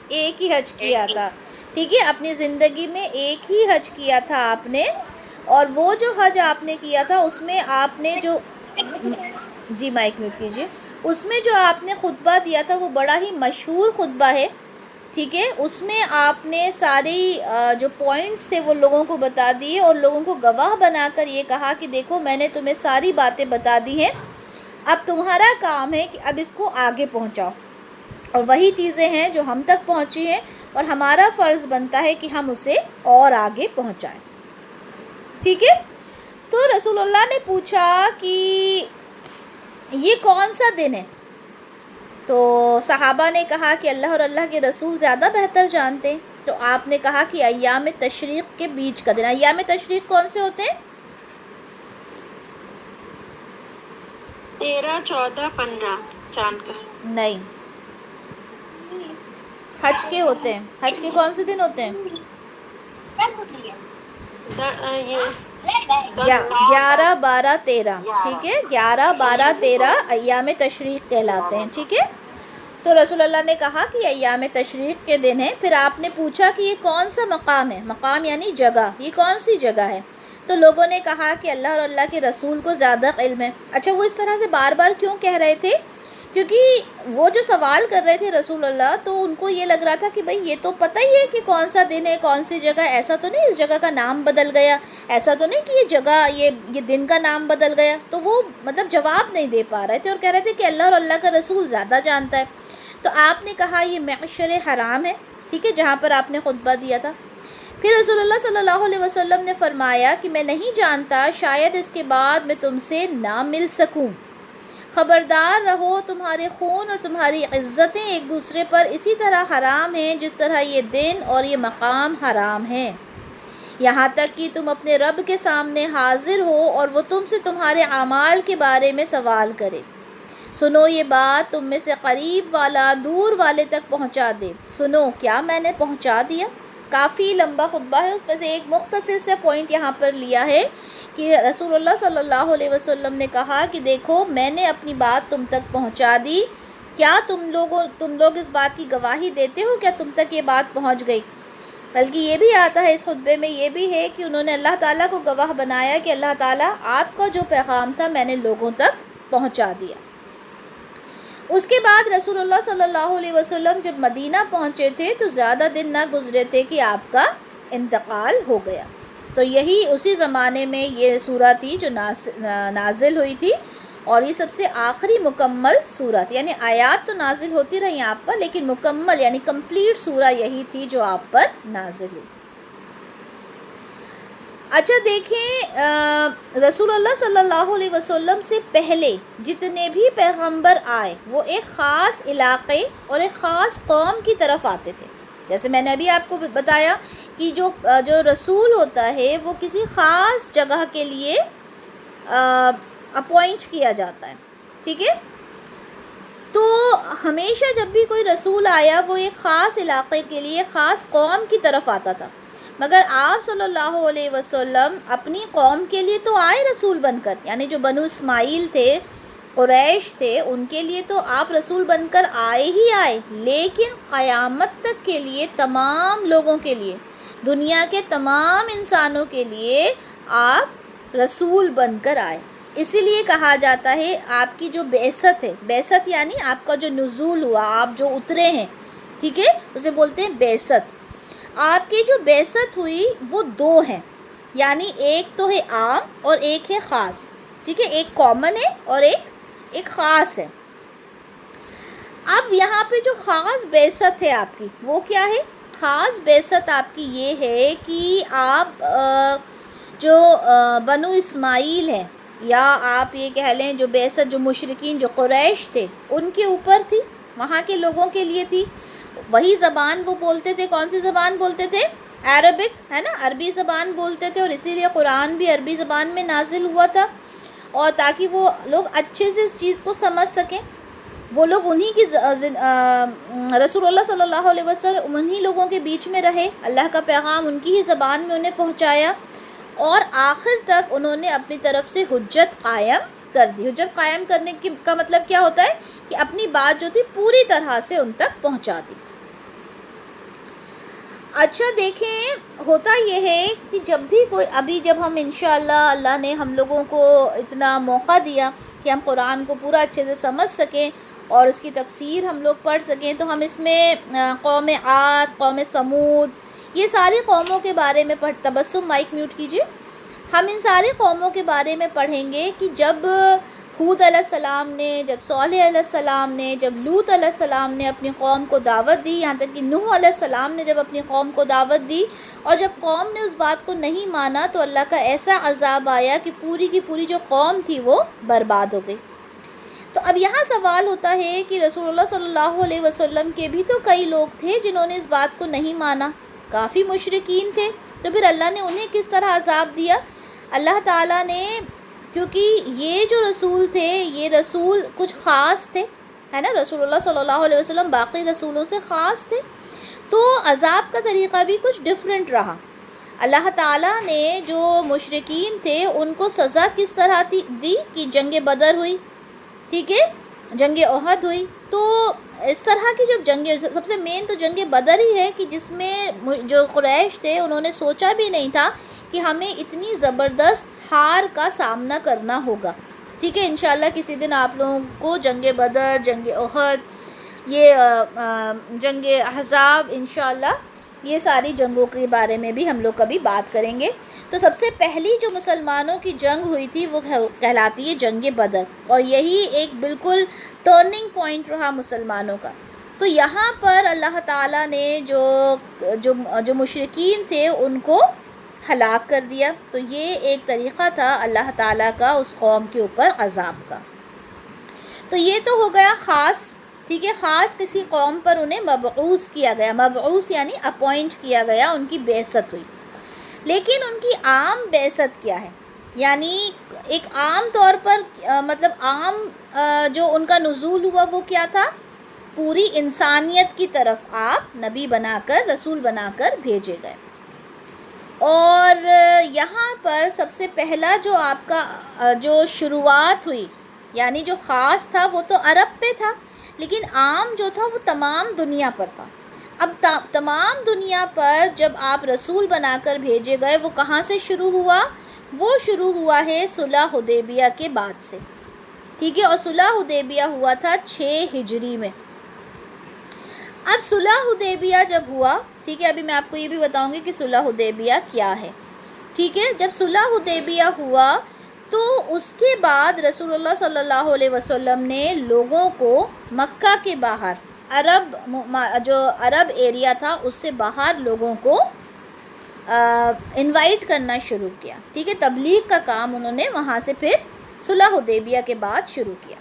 ایک ہی حج کیا تھا، ٹھیک ہے، اپنی زندگی میں ایک ہی حج کیا تھا آپ نے، اور وہ جو حج آپ نے کیا تھا اس میں آپ نے جو جی مائک میوٹ کیجیے، اس میں جو آپ نے خطبہ دیا تھا وہ بڑا ہی مشہور خطبہ ہے، ٹھیک ہے، اس میں آپ نے ساری جو پوائنٹس تھے وہ لوگوں کو بتا دیے اور لوگوں کو گواہ بنا کر یہ کہا کہ دیکھو میں نے تمہیں ساری باتیں بتا دی ہیں، اب تمہارا کام ہے کہ اب اس کو آگے پہنچاؤ، اور وہی چیزیں ہیں جو ہم تک پہنچی ہیں اور ہمارا فرض بنتا ہے کہ ہم اسے اور آگے پہنچائیں، ٹھیک ہے۔ تو رسول اللہ نے پوچھا کہ یہ کون سا دن ہے؟ تو صحابہ نے کہا کہ اللہ اور اللہ کے رسول زیادہ بہتر جانتے ہیں، تو آپ نے کہا کہ ایام تشریق کے بیچ کا دن۔ ایام تشریق کون سے ہوتے ہیں؟ 13، 14، 15 چاند کا؟ نہیں، حج کے ہوتے ہیں۔ حج کے کون سے دن ہوتے ہیں؟ 11، 12، 13، ٹھیک ہے، 11، 12، 13 ایام تشریق کہلاتے ہیں، ٹھیک ہے۔ تو رسول اللہ نے کہا کہ ایام تشریق کے دن ہے، پھر آپ نے پوچھا کہ یہ کون سا مقام ہے؟ مقام یعنی جگہ، یہ کون سی جگہ ہے؟ تو لوگوں نے کہا کہ اللہ اور اللہ کے رسول کو زیادہ علم ہے۔ اچھا وہ اس طرح سے بار بار کیوں کہہ رہے تھے؟ کیونکہ وہ جو سوال کر رہے تھے رسول اللہ، تو ان کو یہ لگ رہا تھا کہ بھئی یہ تو پتہ ہی ہے کہ کون سا دن ہے، کون سی جگہ، ایسا تو نہیں اس جگہ کا نام بدل گیا، ایسا تو نہیں کہ یہ جگہ یہ دن کا نام بدل گیا، تو وہ مطلب جواب نہیں دے پا رہے تھے اور کہہ رہے تھے کہ اللہ اور اللہ کا رسول زیادہ جانتا ہے۔ تو آپ نے کہا یہ معشر حرام ہے، ٹھیک ہے، جہاں پر آپ نے خطبہ دیا تھا۔ پھر رسول اللہ صلی اللہ علیہ وسلم نے فرمایا کہ میں نہیں جانتا، شاید اس کے بعد میں تم سے نہ مل سکوں، خبردار رہو، تمہارے خون اور تمہاری عزتیں ایک دوسرے پر اسی طرح حرام ہیں جس طرح یہ دن اور یہ مقام حرام ہیں، یہاں تک کہ تم اپنے رب کے سامنے حاضر ہو اور وہ تم سے تمہارے اعمال کے بارے میں سوال کرے۔ سنو یہ بات تم میں سے قریب والا دور والے تک پہنچا دے۔ سنو، کیا میں نے پہنچا دیا؟ کافی لمبا خطبہ ہے، اس میں سے ایک مختصر سے پوائنٹ یہاں پر لیا ہے کہ رسول اللہ صلی اللہ علیہ وسلم نے کہا کہ دیکھو میں نے اپنی بات تم تک پہنچا دی، کیا تم لوگ اس بات کی گواہی دیتے ہو؟ کیا تم تک یہ بات پہنچ گئی؟ بلکہ یہ بھی آتا ہے اس خطبے میں، یہ بھی ہے کہ انہوں نے اللہ تعالیٰ کو گواہ بنایا کہ اللہ تعالیٰ آپ کا جو پیغام تھا میں نے لوگوں تک پہنچا دیا۔ اس کے بعد رسول اللہ صلی اللہ علیہ وسلم جب مدینہ پہنچے تھے تو زیادہ دن نہ گزرے تھے کہ آپ کا انتقال ہو گیا۔ تو یہی اسی زمانے میں یہ سورہ تھی جو نازل ہوئی تھی، اور یہ سب سے آخری مکمل سورہ تھی، یعنی آیات تو نازل ہوتی رہی آپ پر لیکن مکمل یعنی کمپلیٹ سورہ یہی تھی جو آپ پر نازل ہوئی۔ اچھا دیکھیں، رسول اللہ صلی اللہ علیہ وسلم سے پہلے جتنے بھی پیغمبر آئے وہ ایک خاص علاقے اور ایک خاص قوم کی طرف آتے تھے۔ جیسے میں نے ابھی آپ کو بتایا کہ جو رسول ہوتا ہے وہ کسی خاص جگہ کے لیے اپوائنٹ کیا جاتا ہے، ٹھیک ہے؟ تو ہمیشہ جب بھی کوئی رسول آیا وہ ایک خاص علاقے کے لیے خاص قوم کی طرف آتا تھا، مگر آپ صلی اللہ علیہ وسلم اپنی قوم کے لیے تو آئے رسول بن کر، یعنی جو بنو اسماعیل تھے، قریش تھے، ان کے لیے تو آپ رسول بن کر آئے ہی آئے، لیکن قیامت تک کے لیے تمام لوگوں کے لیے، دنیا کے تمام انسانوں کے لیے آپ رسول بن کر آئے۔ اسی لیے کہا جاتا ہے آپ کی جو بعثت ہے، بعثت یعنی آپ کا جو نزول ہوا، آپ جو اترے ہیں، ٹھیک ہے، اسے بولتے ہیں بعثت۔ آپ کی جو بعثت ہوئی وہ دو ہیں، یعنی ایک تو ہے عام اور ایک ہے خاص، ٹھیک ہے، ایک کامن ہے اور ایک خاص ہے۔ اب یہاں پہ جو خاص بعثت ہے آپ کی وہ کیا ہے؟ خاص بعثت آپ کی یہ ہے کہ آپ جو بنو اسماعیل ہیں، یا آپ یہ کہہ لیں جو بعثت جو مشرکین جو قریش تھے ان کے اوپر تھی، وہاں کے لوگوں کے لیے تھی۔ وہی زبان وہ بولتے تھے، کون سی زبان بولتے تھے؟ عربک، ہے نا، عربی زبان بولتے تھے، اور اسی لیے قرآن بھی عربی زبان میں نازل ہوا تھا، اور تاکہ وہ لوگ اچھے سے اس چیز کو سمجھ سکیں۔ وہ لوگ انہی کی رسول اللہ صلی اللہ علیہ وسلم انہی لوگوں کے بیچ میں رہے، اللہ کا پیغام ان کی ہی زبان میں انہیں پہنچایا، اور آخر تک انہوں نے اپنی طرف سے حجت قائم کر دی۔ حجت قائم کرنے کا مطلب کیا ہوتا ہے؟ کہ اپنی بات جو تھی پوری طرح سے ان تک پہنچا دی۔ اچھا دیکھیں، ہوتا یہ ہے کہ جب بھی جب ہم انشاءاللہ اللہ نے ہم لوگوں کو اتنا موقع دیا کہ ہم قرآن کو پورا اچھے سے سمجھ سکیں اور اس کی تفسیر ہم لوگ پڑھ سکیں، تو ہم اس میں قوم عاد، قوم ثمود، یہ ساری قوموں کے بارے میں تبسم مائک میوٹ کیجیے، ہم ان سارے قوموں کے بارے میں پڑھیں گے کہ جب ہود علیہ السلام نے، جب صالح علیہ السلام نے، جب لوط علیہ السلام نے اپنی قوم کو دعوت دی، یہاں تک کہ نوح علیہ السلام نے جب اپنی قوم کو دعوت دی، اور جب قوم نے اس بات کو نہیں مانا تو اللہ کا ایسا عذاب آیا کہ پوری کی پوری جو قوم تھی وہ برباد ہو گئی۔ تو اب یہاں سوال ہوتا ہے کہ رسول اللہ صلی اللہ علیہ وسلم کے بھی تو کئی لوگ تھے جنہوں نے اس بات کو نہیں مانا، کافی مشرکین تھے، تو پھر اللہ نے انہیں کس طرح عذاب دیا؟ اللہ تعالیٰ نے، کیونکہ یہ جو رسول تھے یہ رسول کچھ خاص تھے، ہے نا، رسول اللہ صلی اللہ علیہ وسلم باقی رسولوں سے خاص تھے، تو عذاب کا طریقہ بھی کچھ ڈیفرنٹ رہا۔ اللہ تعالیٰ نے جو مشرکین تھے ان کو سزا کس طرح دی کہ جنگ بدر ہوئی، ٹھیک ہے، جنگ احد ہوئی، تو اس طرح کی جب جنگ، سب سے مین تو جنگ بدر ہی ہے کہ جس میں جو قریش تھے انہوں نے سوچا بھی نہیں تھا کہ ہمیں اتنی زبردست ہار کا سامنا کرنا ہوگا، ٹھیک ہے۔ انشاءاللہ کسی دن آپ لوگوں کو جنگ بدر، جنگ احد، یہ جنگ احزاب، انشاءاللہ یہ ساری جنگوں کے بارے میں بھی ہم لوگ کبھی بات کریں گے۔ تو سب سے پہلی جو مسلمانوں کی جنگ ہوئی تھی وہ کہلاتی ہے جنگ بدر، اور یہی ایک بالکل ٹرننگ پوائنٹ رہا مسلمانوں کا۔ تو یہاں پر اللہ تعالیٰ نے جو مشرکین تھے ان کو ہلاک کر دیا. تو یہ ایک طریقہ تھا اللہ تعالیٰ کا اس قوم کے اوپر عذاب کا. تو یہ تو ہو گیا خاص، ٹھیک ہے، خاص کسی قوم پر انہیں مبعوث کیا گیا. مبعوث یعنی اپوائنٹ کیا گیا، ان کی بعثت ہوئی. لیکن ان کی عام بعثت کیا ہے؟ یعنی ایک عام طور پر مطلب عام جو ان کا نزول ہوا وہ کیا تھا؟ پوری انسانیت کی طرف آپ نبی بنا کر، رسول بنا کر بھیجے گئے. اور یہاں پر سب سے پہلا جو آپ کا جو شروعات ہوئی، یعنی جو خاص تھا وہ تو عرب پہ تھا، لیکن عام جو تھا وہ تمام دنیا پر تھا. اب تمام دنیا پر جب آپ رسول بنا کر بھیجے گئے، وہ کہاں سے شروع ہوا؟ وہ شروع ہوا ہے صلح حدیبیہ کے بعد سے، ٹھیک ہے. اور صلح حدیبیہ ہوا تھا 6 ہجری میں. اب صلح حدیبیہ جب ہوا، ٹھیک ہے، ابھی میں آپ کو یہ بھی بتاؤں گی کہ صلح حدیبیہ کیا ہے، ٹھیک ہے. جب صلح حدیبیہ ہوا تو اس کے بعد رسول اللہ صلی اللہ علیہ وسلم نے لوگوں کو مکہ کے باہر، جو عرب ایریا تھا اس سے باہر لوگوں کو انوائٹ کرنا شروع کیا، ٹھیک ہے. تبلیغ کا کام انہوں نے وہاں سے پھر صلح حدیبیہ کے بعد شروع کیا.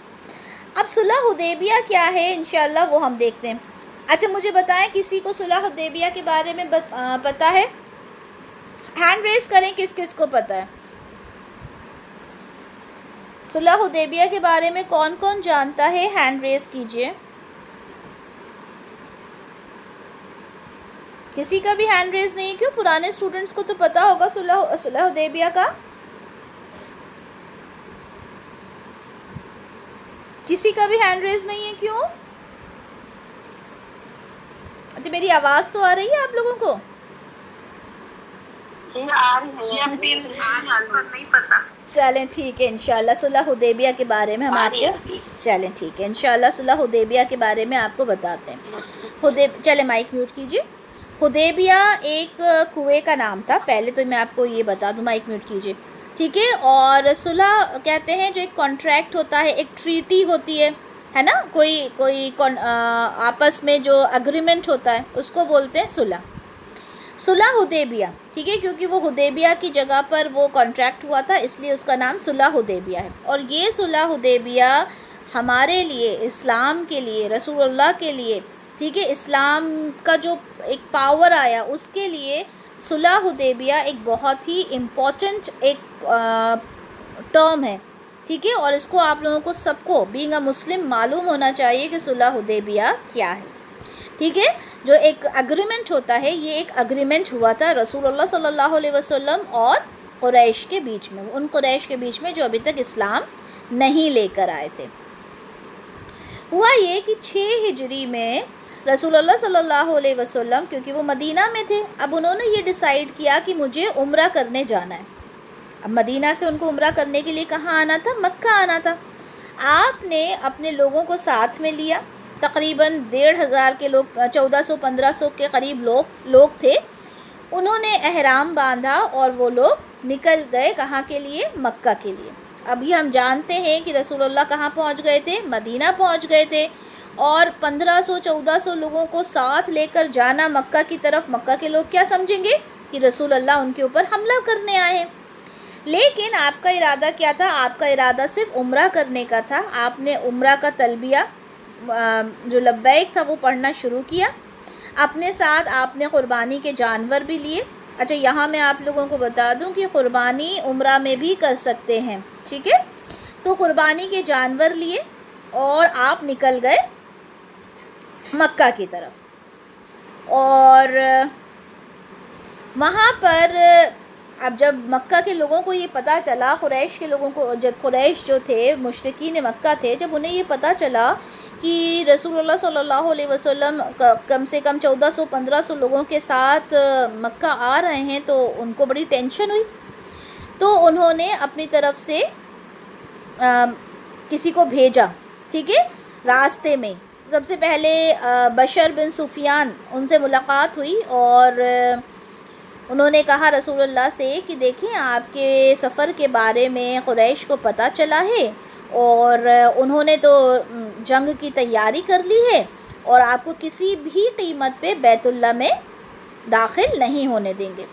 اب صلح حدیبیہ کیا ہے انشاءاللہ وہ ہم دیکھتے ہیں. اچھا مجھے بتائیں کسی کو صلح حدیبیہ کے بارے میں پتہ ہے؟ ہینڈ ریز کریں کس کس کو پتہ ہے. صلح حدیبیہ کے بارے میں کون کون جانتا ہے؟ ہینڈ ریز کیجئے. کسی کا بھی ہینڈ ریز نہیں؟ کیوں؟ پرانے اسٹوڈنٹس کو تو پتہ ہوگا صلح حدیبیہ کا. کسی کا بھی ہینڈ ریز نہیں ہے؟ کیوں؟ اچھا میری آواز تو آ رہی ہے آپ لوگوں کو؟ نہیں پتا. چلیں ٹھیک ہے، انشاءاللہ صلح حدیبیہ کے بارے میں ہم آپ کو، چلیں ٹھیک ہے، انشاءاللہ صلح حدیبیہ کے بارے میں آپ کو بتاتے ہیں. چلیں مائک میوٹ کیجیے. حدیبیہ ایک کنویں کا نام تھا. پہلے تو میں آپ کو یہ بتا دوں، مائک میوٹ کیجیے، ٹھیک ہے. اور صلح کہتے ہیں جو ایک کانٹریکٹ ہوتا ہے، ایک ٹریٹی ہوتی ہے نا، کوئی آپس میں جو اگریمنٹ ہوتا ہے اس کو بولتے ہیں صلح. صلح حدیبیہ، ٹھیک ہے، کیونکہ وہ حدیبیہ کی جگہ پر وہ کانٹریکٹ ہوا تھا اس لیے اس کا نام صلح حدیبیہ ہے. اور یہ صلح حدیبیہ ہمارے لیے، اسلام کے لیے، رسول اللہ کے لیے، ٹھیک ہے، اسلام کا جو ایک پاور آیا اس کے لیے صلح حدیبیہ ایک بہت ہی امپورٹنٹ ایک ٹرم ہے، ٹھیک ہے. اور اس کو آپ لوگوں کو سب کو بینگ اے مسلم معلوم ہونا چاہیے کہ صلح حدیبیہ کیا ہے، ٹھیک ہے. جو ایک اگریمنٹ ہوتا ہے، یہ ایک اگریمنٹ ہوا تھا رسول اللہ صلی اللہ علیہ وسلم اور قریش کے بیچ میں، ان قریش کے بیچ میں جو ابھی تک اسلام نہیں لے کر آئے تھے. ہوا یہ کہ 6 ہجری میں رسول اللہ صلی اللہ علیہ وسلم، کیونکہ وہ مدینہ میں تھے، اب انہوں نے یہ ڈیسائیڈ کیا کہ مجھے عمرہ کرنے جانا ہے. اب مدینہ سے ان کو عمرہ کرنے کے لیے کہاں آنا تھا؟ مکہ آنا تھا. آپ نے اپنے لوگوں کو ساتھ میں لیا، تقریباً 1,500 کے لوگ، 1400-1500 کے قریب لوگ تھے. انہوں نے احرام باندھا اور وہ لوگ نکل گئے کہاں کے لیے؟ مکہ کے لیے. ابھی ہم جانتے ہیں کہ رسول اللہ کہاں پہنچ گئے تھے؟ مدینہ پہنچ گئے تھے. اور 1500-1400 لوگوں کو ساتھ لے کر جانا مکہ کی طرف، مکہ کے لوگ کیا سمجھیں گے کہ رسول اللہ ان کے اوپر حملہ کرنے آئے ہیں. لیکن آپ کا ارادہ کیا تھا؟ آپ کا ارادہ صرف عمرہ کرنے کا تھا. آپ نے عمرہ کا تلبیہ جو لبیک تھا وہ پڑھنا شروع کیا. اپنے ساتھ آپ نے قربانی کے جانور بھی لیے. اچھا یہاں میں آپ لوگوں کو بتا دوں کہ قربانی عمرہ میں بھی کر سکتے ہیں، ٹھیک ہے. تو قربانی کے جانور لیے اور آپ نکل گئے مکہ کی طرف. اور وہاں پر اب جب مکہ کے لوگوں کو یہ پتہ چلا، قریش کے لوگوں کو، جب قریش جو تھے مشرکین مکہ تھے، جب انہیں یہ پتہ چلا کہ رسول اللہ صلی اللہ علیہ وسلم کم سے کم 1400-1500 لوگوں کے ساتھ مکہ آ رہے ہیں، تو ان کو بڑی ٹینشن ہوئی. تو انہوں نے اپنی طرف سے کسی کو بھیجا، ٹھیک ہے. راستے میں سب سے پہلے بشر بن سفیان، ان سے ملاقات ہوئی اور انہوں نے کہا رسول اللہ سے کہ دیکھیں آپ کے سفر کے بارے میں قریش کو پتہ چلا ہے اور انہوں نے تو جنگ کی تیاری کر لی ہے اور آپ کو کسی بھی قیمت پہ بیت اللہ میں داخل نہیں ہونے دیں گے۔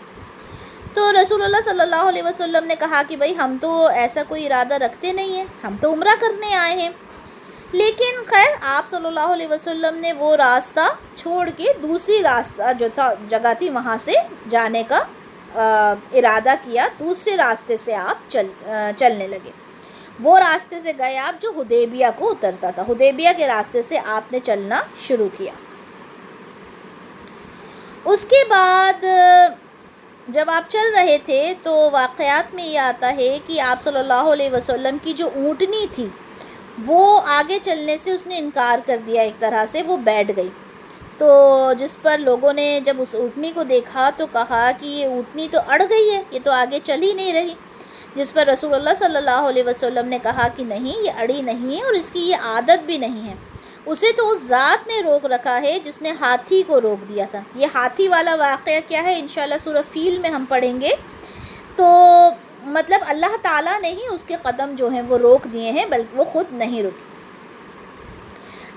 تو رسول اللہ صلی اللہ علیہ وسلم نے کہا کہ بھائی ہم تو ایسا کوئی ارادہ رکھتے نہیں ہیں، ہم تو عمرہ کرنے آئے ہیں۔ لیکن خیر آپ صلی اللہ علیہ وسلم نے وہ راستہ چھوڑ کے دوسری راستہ جو تھا جگہ تھی وہاں سے جانے کا ارادہ کیا، دوسرے راستے سے آپ چلنے لگے۔ وہ راستے سے گئے آپ جو حدیبیہ کو اترتا تھا، حدیبیہ کے راستے سے آپ نے چلنا شروع کیا۔ اس کے بعد جب آپ چل رہے تھے تو واقعات میں یہ آتا ہے کہ آپ صلی اللہ علیہ وسلم کی جو اونٹنی تھی وہ آگے چلنے سے اس نے انکار کر دیا، ایک طرح سے وہ بیٹھ گئی۔ تو جس پر لوگوں نے جب اس اونٹنی کو دیکھا تو کہا کہ یہ اونٹنی تو اڑ گئی ہے، یہ تو آگے چل ہی نہیں رہی۔ جس پر رسول اللہ صلی اللہ علیہ وسلم نے کہا کہ نہیں، یہ اڑی نہیں ہے اور اس کی یہ عادت بھی نہیں ہے، اسے تو اس ذات نے روک رکھا ہے جس نے ہاتھی کو روک دیا تھا۔ یہ ہاتھی والا واقعہ کیا ہے انشاءاللہ سورہ فیل میں ہم پڑھیں گے۔ تو مطلب اللہ تعالیٰ نے ہی اس کے قدم جو ہیں وہ روک دیے ہیں، بلکہ وہ خود نہیں رکی۔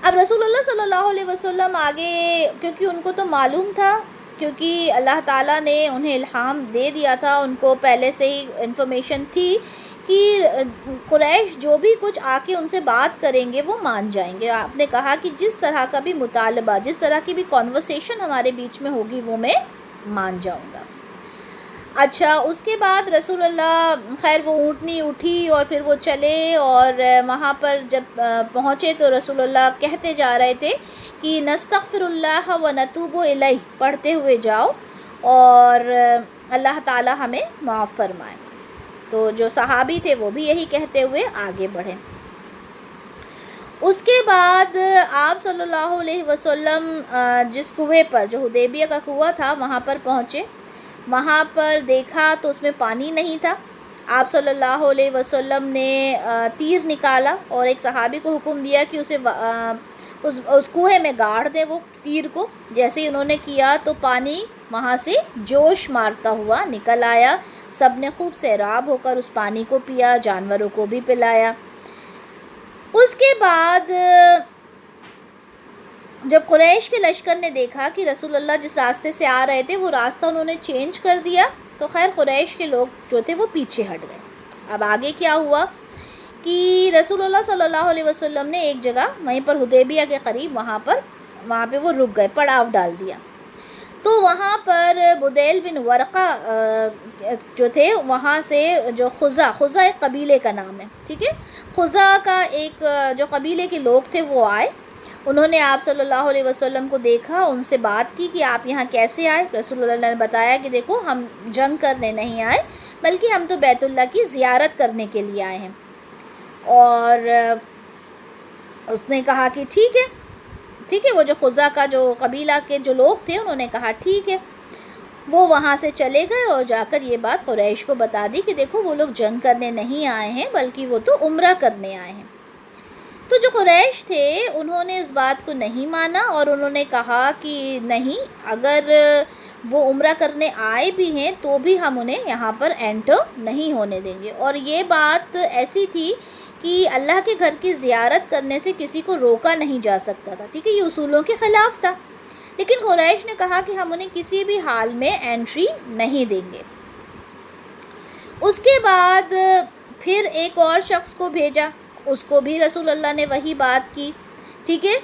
اب رسول اللہ صلی اللہ علیہ وسلم آگے، کیونکہ ان کو تو معلوم تھا، کیونکہ اللہ تعالیٰ نے انہیں الہام دے دیا تھا، ان کو پہلے سے ہی انفارمیشن تھی کہ قریش جو بھی کچھ آ کے ان سے بات کریں گے وہ مان جائیں گے۔ آپ نے کہا کہ جس طرح کا بھی مطالبہ، جس طرح کی بھی کنورسیشن ہمارے بیچ میں ہوگی وہ میں مان جاؤں گا۔ اچھا، اس کے بعد رسول اللہ خیر وہ اونٹنی اٹھی اور پھر وہ چلے، اور وہاں پر جب پہنچے تو رسول اللہ کہتے جا رہے تھے کہ نستغفر اللہ و نتوب الیہ، پڑھتے ہوئے جاؤ اور اللہ تعالی ہمیں معاف فرمائے۔ تو جو صحابی تھے وہ بھی یہی کہتے ہوئے آگے بڑھے۔ اس کے بعد آپ صلی اللہ علیہ وسلم جس کنویں پر، جو حدیبیہ کا کنواں تھا، وہاں پر پہنچے۔ وہاں پر دیکھا تو اس میں پانی نہیں تھا۔ آپ صلی اللہ علیہ وسلم نے تیر نکالا اور ایک صحابی کو حکم دیا کہ اسے اس کنویں میں گاڑ دے وہ تیر کو۔ جیسے ہی انہوں نے کیا تو پانی وہاں سے جوش مارتا ہوا نکل آیا۔ سب نے خوب سیراب ہو کر اس پانی کو پیا، جانوروں کو بھی پلایا۔ اس کے بعد جب قریش کے لشکر نے دیکھا کہ رسول اللہ جس راستے سے آ رہے تھے وہ راستہ انہوں نے چینج کر دیا، تو خیر قریش کے لوگ جو تھے وہ پیچھے ہٹ گئے۔ اب آگے کیا ہوا کہ رسول اللہ صلی اللہ علیہ وسلم نے ایک جگہ وہیں پر حدیبیہ کے قریب وہاں پہ وہ رک گئے، پڑاؤ ڈال دیا۔ تو وہاں پر بدیل بن ورقہ جو تھے وہاں سے جو خزا ایک قبیلے کا نام ہے، ٹھیک ہے، خزا کا ایک جو قبیلے کے لوگ تھے وہ آئے۔ انہوں نے آپ صلی اللہ علیہ وسلم کو دیکھا، ان سے بات کی کہ آپ یہاں کیسے آئے۔ رسول اللہ نے بتایا کہ دیکھو ہم جنگ کرنے نہیں آئے، بلکہ ہم تو بیت اللہ کی زیارت کرنے کے لیے آئے ہیں۔ اور اس نے کہا کہ ٹھیک ہے، وہ جو خزا کا جو قبیلہ کے جو لوگ تھے انہوں نے کہا ٹھیک ہے۔ وہ وہاں سے چلے گئے اور جا کر یہ بات قریش کو بتا دی کہ دیکھو وہ لوگ جنگ کرنے نہیں آئے ہیں بلکہ وہ تو عمرہ کرنے آئے ہیں۔ تو جو قریش تھے انہوں نے اس بات کو نہیں مانا اور انہوں نے کہا کہ نہیں، اگر وہ عمرہ کرنے آئے بھی ہیں تو بھی ہم انہیں یہاں پر انٹر نہیں ہونے دیں گے۔ اور یہ بات ایسی تھی کہ اللہ کے گھر کی زیارت کرنے سے کسی کو روکا نہیں جا سکتا تھا، ٹھیک ہے، یہ اصولوں کے خلاف تھا، لیکن قریش نے کہا کہ ہم انہیں کسی بھی حال میں انٹری نہیں دیں گے۔ اس کے بعد پھر ایک اور شخص کو بھیجا، اس کو بھی رسول اللہ نے وہی بات کی، ٹھیک ہے۔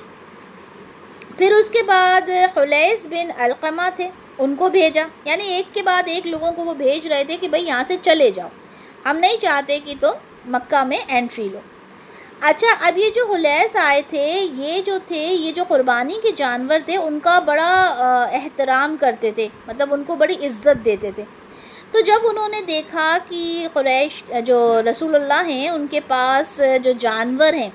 پھر اس کے بعد خلیص بن علقمہ تھے، ان کو بھیجا، یعنی ایک کے بعد ایک لوگوں کو وہ بھیج رہے تھے کہ بھئی یہاں سے چلے جاؤ، ہم نہیں چاہتے کہ تم مکہ میں انٹری لو۔ اچھا، اب یہ جو خلیص آئے تھے، یہ جو قربانی کے جانور تھے ان کا بڑا احترام کرتے تھے، مطلب ان کو بڑی عزت دیتے تھے۔ تو جب انہوں نے دیکھا کہ قریش جو رسول اللہ ہیں ان کے پاس جو جانور ہیں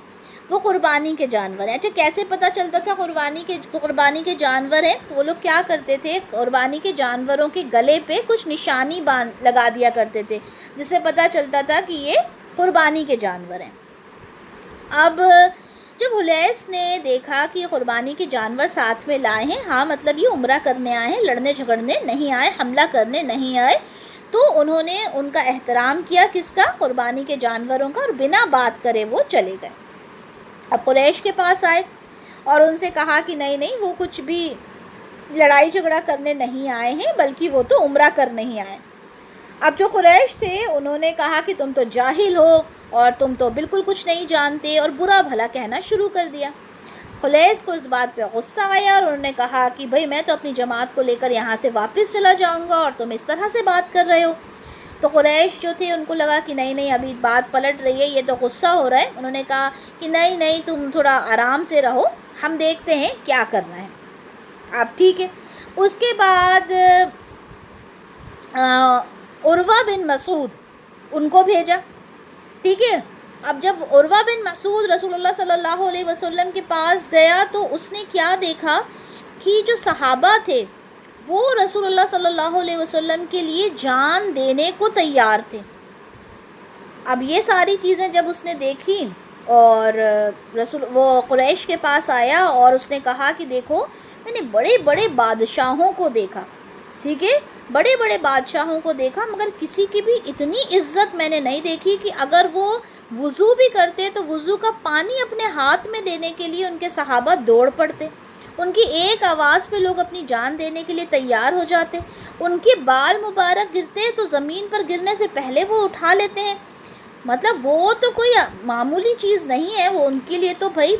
وہ قربانی کے جانور ہیں۔ اچھا، کیسے پتہ چلتا تھا قربانی کے جانور ہیں؟ تو وہ لوگ کیا کرتے تھے، قربانی کے جانوروں کے گلے پہ کچھ نشانی لگا دیا کرتے تھے، جس سے پتہ چلتا تھا کہ یہ قربانی کے جانور ہیں۔ اب جب خلیص نے دیکھا کہ قربانی کے جانور ساتھ میں لائے ہیں، ہاں مطلب یہ عمرہ کرنے آئے ہیں، لڑنے جھگڑنے نہیں آئے، حملہ کرنے نہیں آئے، تو انہوں نے ان کا احترام کیا، کس کا، قربانی کے جانوروں کا، اور بنا بات کرے وہ چلے گئے۔ اب قریش کے پاس آئے اور ان سے کہا کہ نہیں وہ کچھ بھی لڑائی جھگڑا کرنے نہیں آئے ہیں بلکہ وہ تو عمرہ کرنے ہی آئے۔ اب جو قریش تھے انہوں نے کہا کہ تم تو جاہل ہو اور تم تو بالکل کچھ نہیں جانتے، اور برا بھلا کہنا شروع کر دیا۔ خلیس کو اس بات پہ غصہ آیا اور انہوں نے کہا کہ بھئی میں تو اپنی جماعت کو لے کر یہاں سے واپس چلا جاؤں گا اور تم اس طرح سے بات کر رہے ہو۔ تو قریش جو تھے ان کو لگا کہ نہیں ابھی بات پلٹ رہی ہے، یہ تو غصہ ہو رہا ہے۔ انہوں نے کہا کہ نہیں تم تھوڑا آرام سے رہو، ہم دیکھتے ہیں کیا کرنا ہے۔ اب ٹھیک ہے۔ اس کے بعد عروہ بن مسعود ان کو بھیجا، ٹھیک ہے۔ اب جب عروہ بن مسعود رسول اللہ صلی اللہ علیہ وسلم کے پاس گیا تو اس نے کیا دیکھا کہ جو صحابہ تھے وہ رسول اللہ صلی اللہ علیہ وسلم کے لیے جان دینے کو تیار تھے۔ اب یہ ساری چیزیں جب اس نے دیکھی اور وہ قریش کے پاس آیا اور اس نے کہا کہ دیکھو میں نے بڑے بڑے بادشاہوں کو دیکھا، ٹھیک ہے، بڑے بڑے بادشاہوں کو دیکھا، مگر کسی کی بھی اتنی عزت میں نے نہیں دیکھی کہ اگر وہ وضو بھی کرتے تو وضو کا پانی اپنے ہاتھ میں لینے کے لیے ان کے صحابہ دوڑ پڑتے، ان کی ایک آواز پہ لوگ اپنی جان دینے کے لیے تیار ہو جاتے، ان کے بال مبارک گرتے تو زمین پر گرنے سے پہلے وہ اٹھا لیتے ہیں۔ مطلب وہ تو کوئی معمولی چیز نہیں ہے، وہ ان کے لیے تو بھائی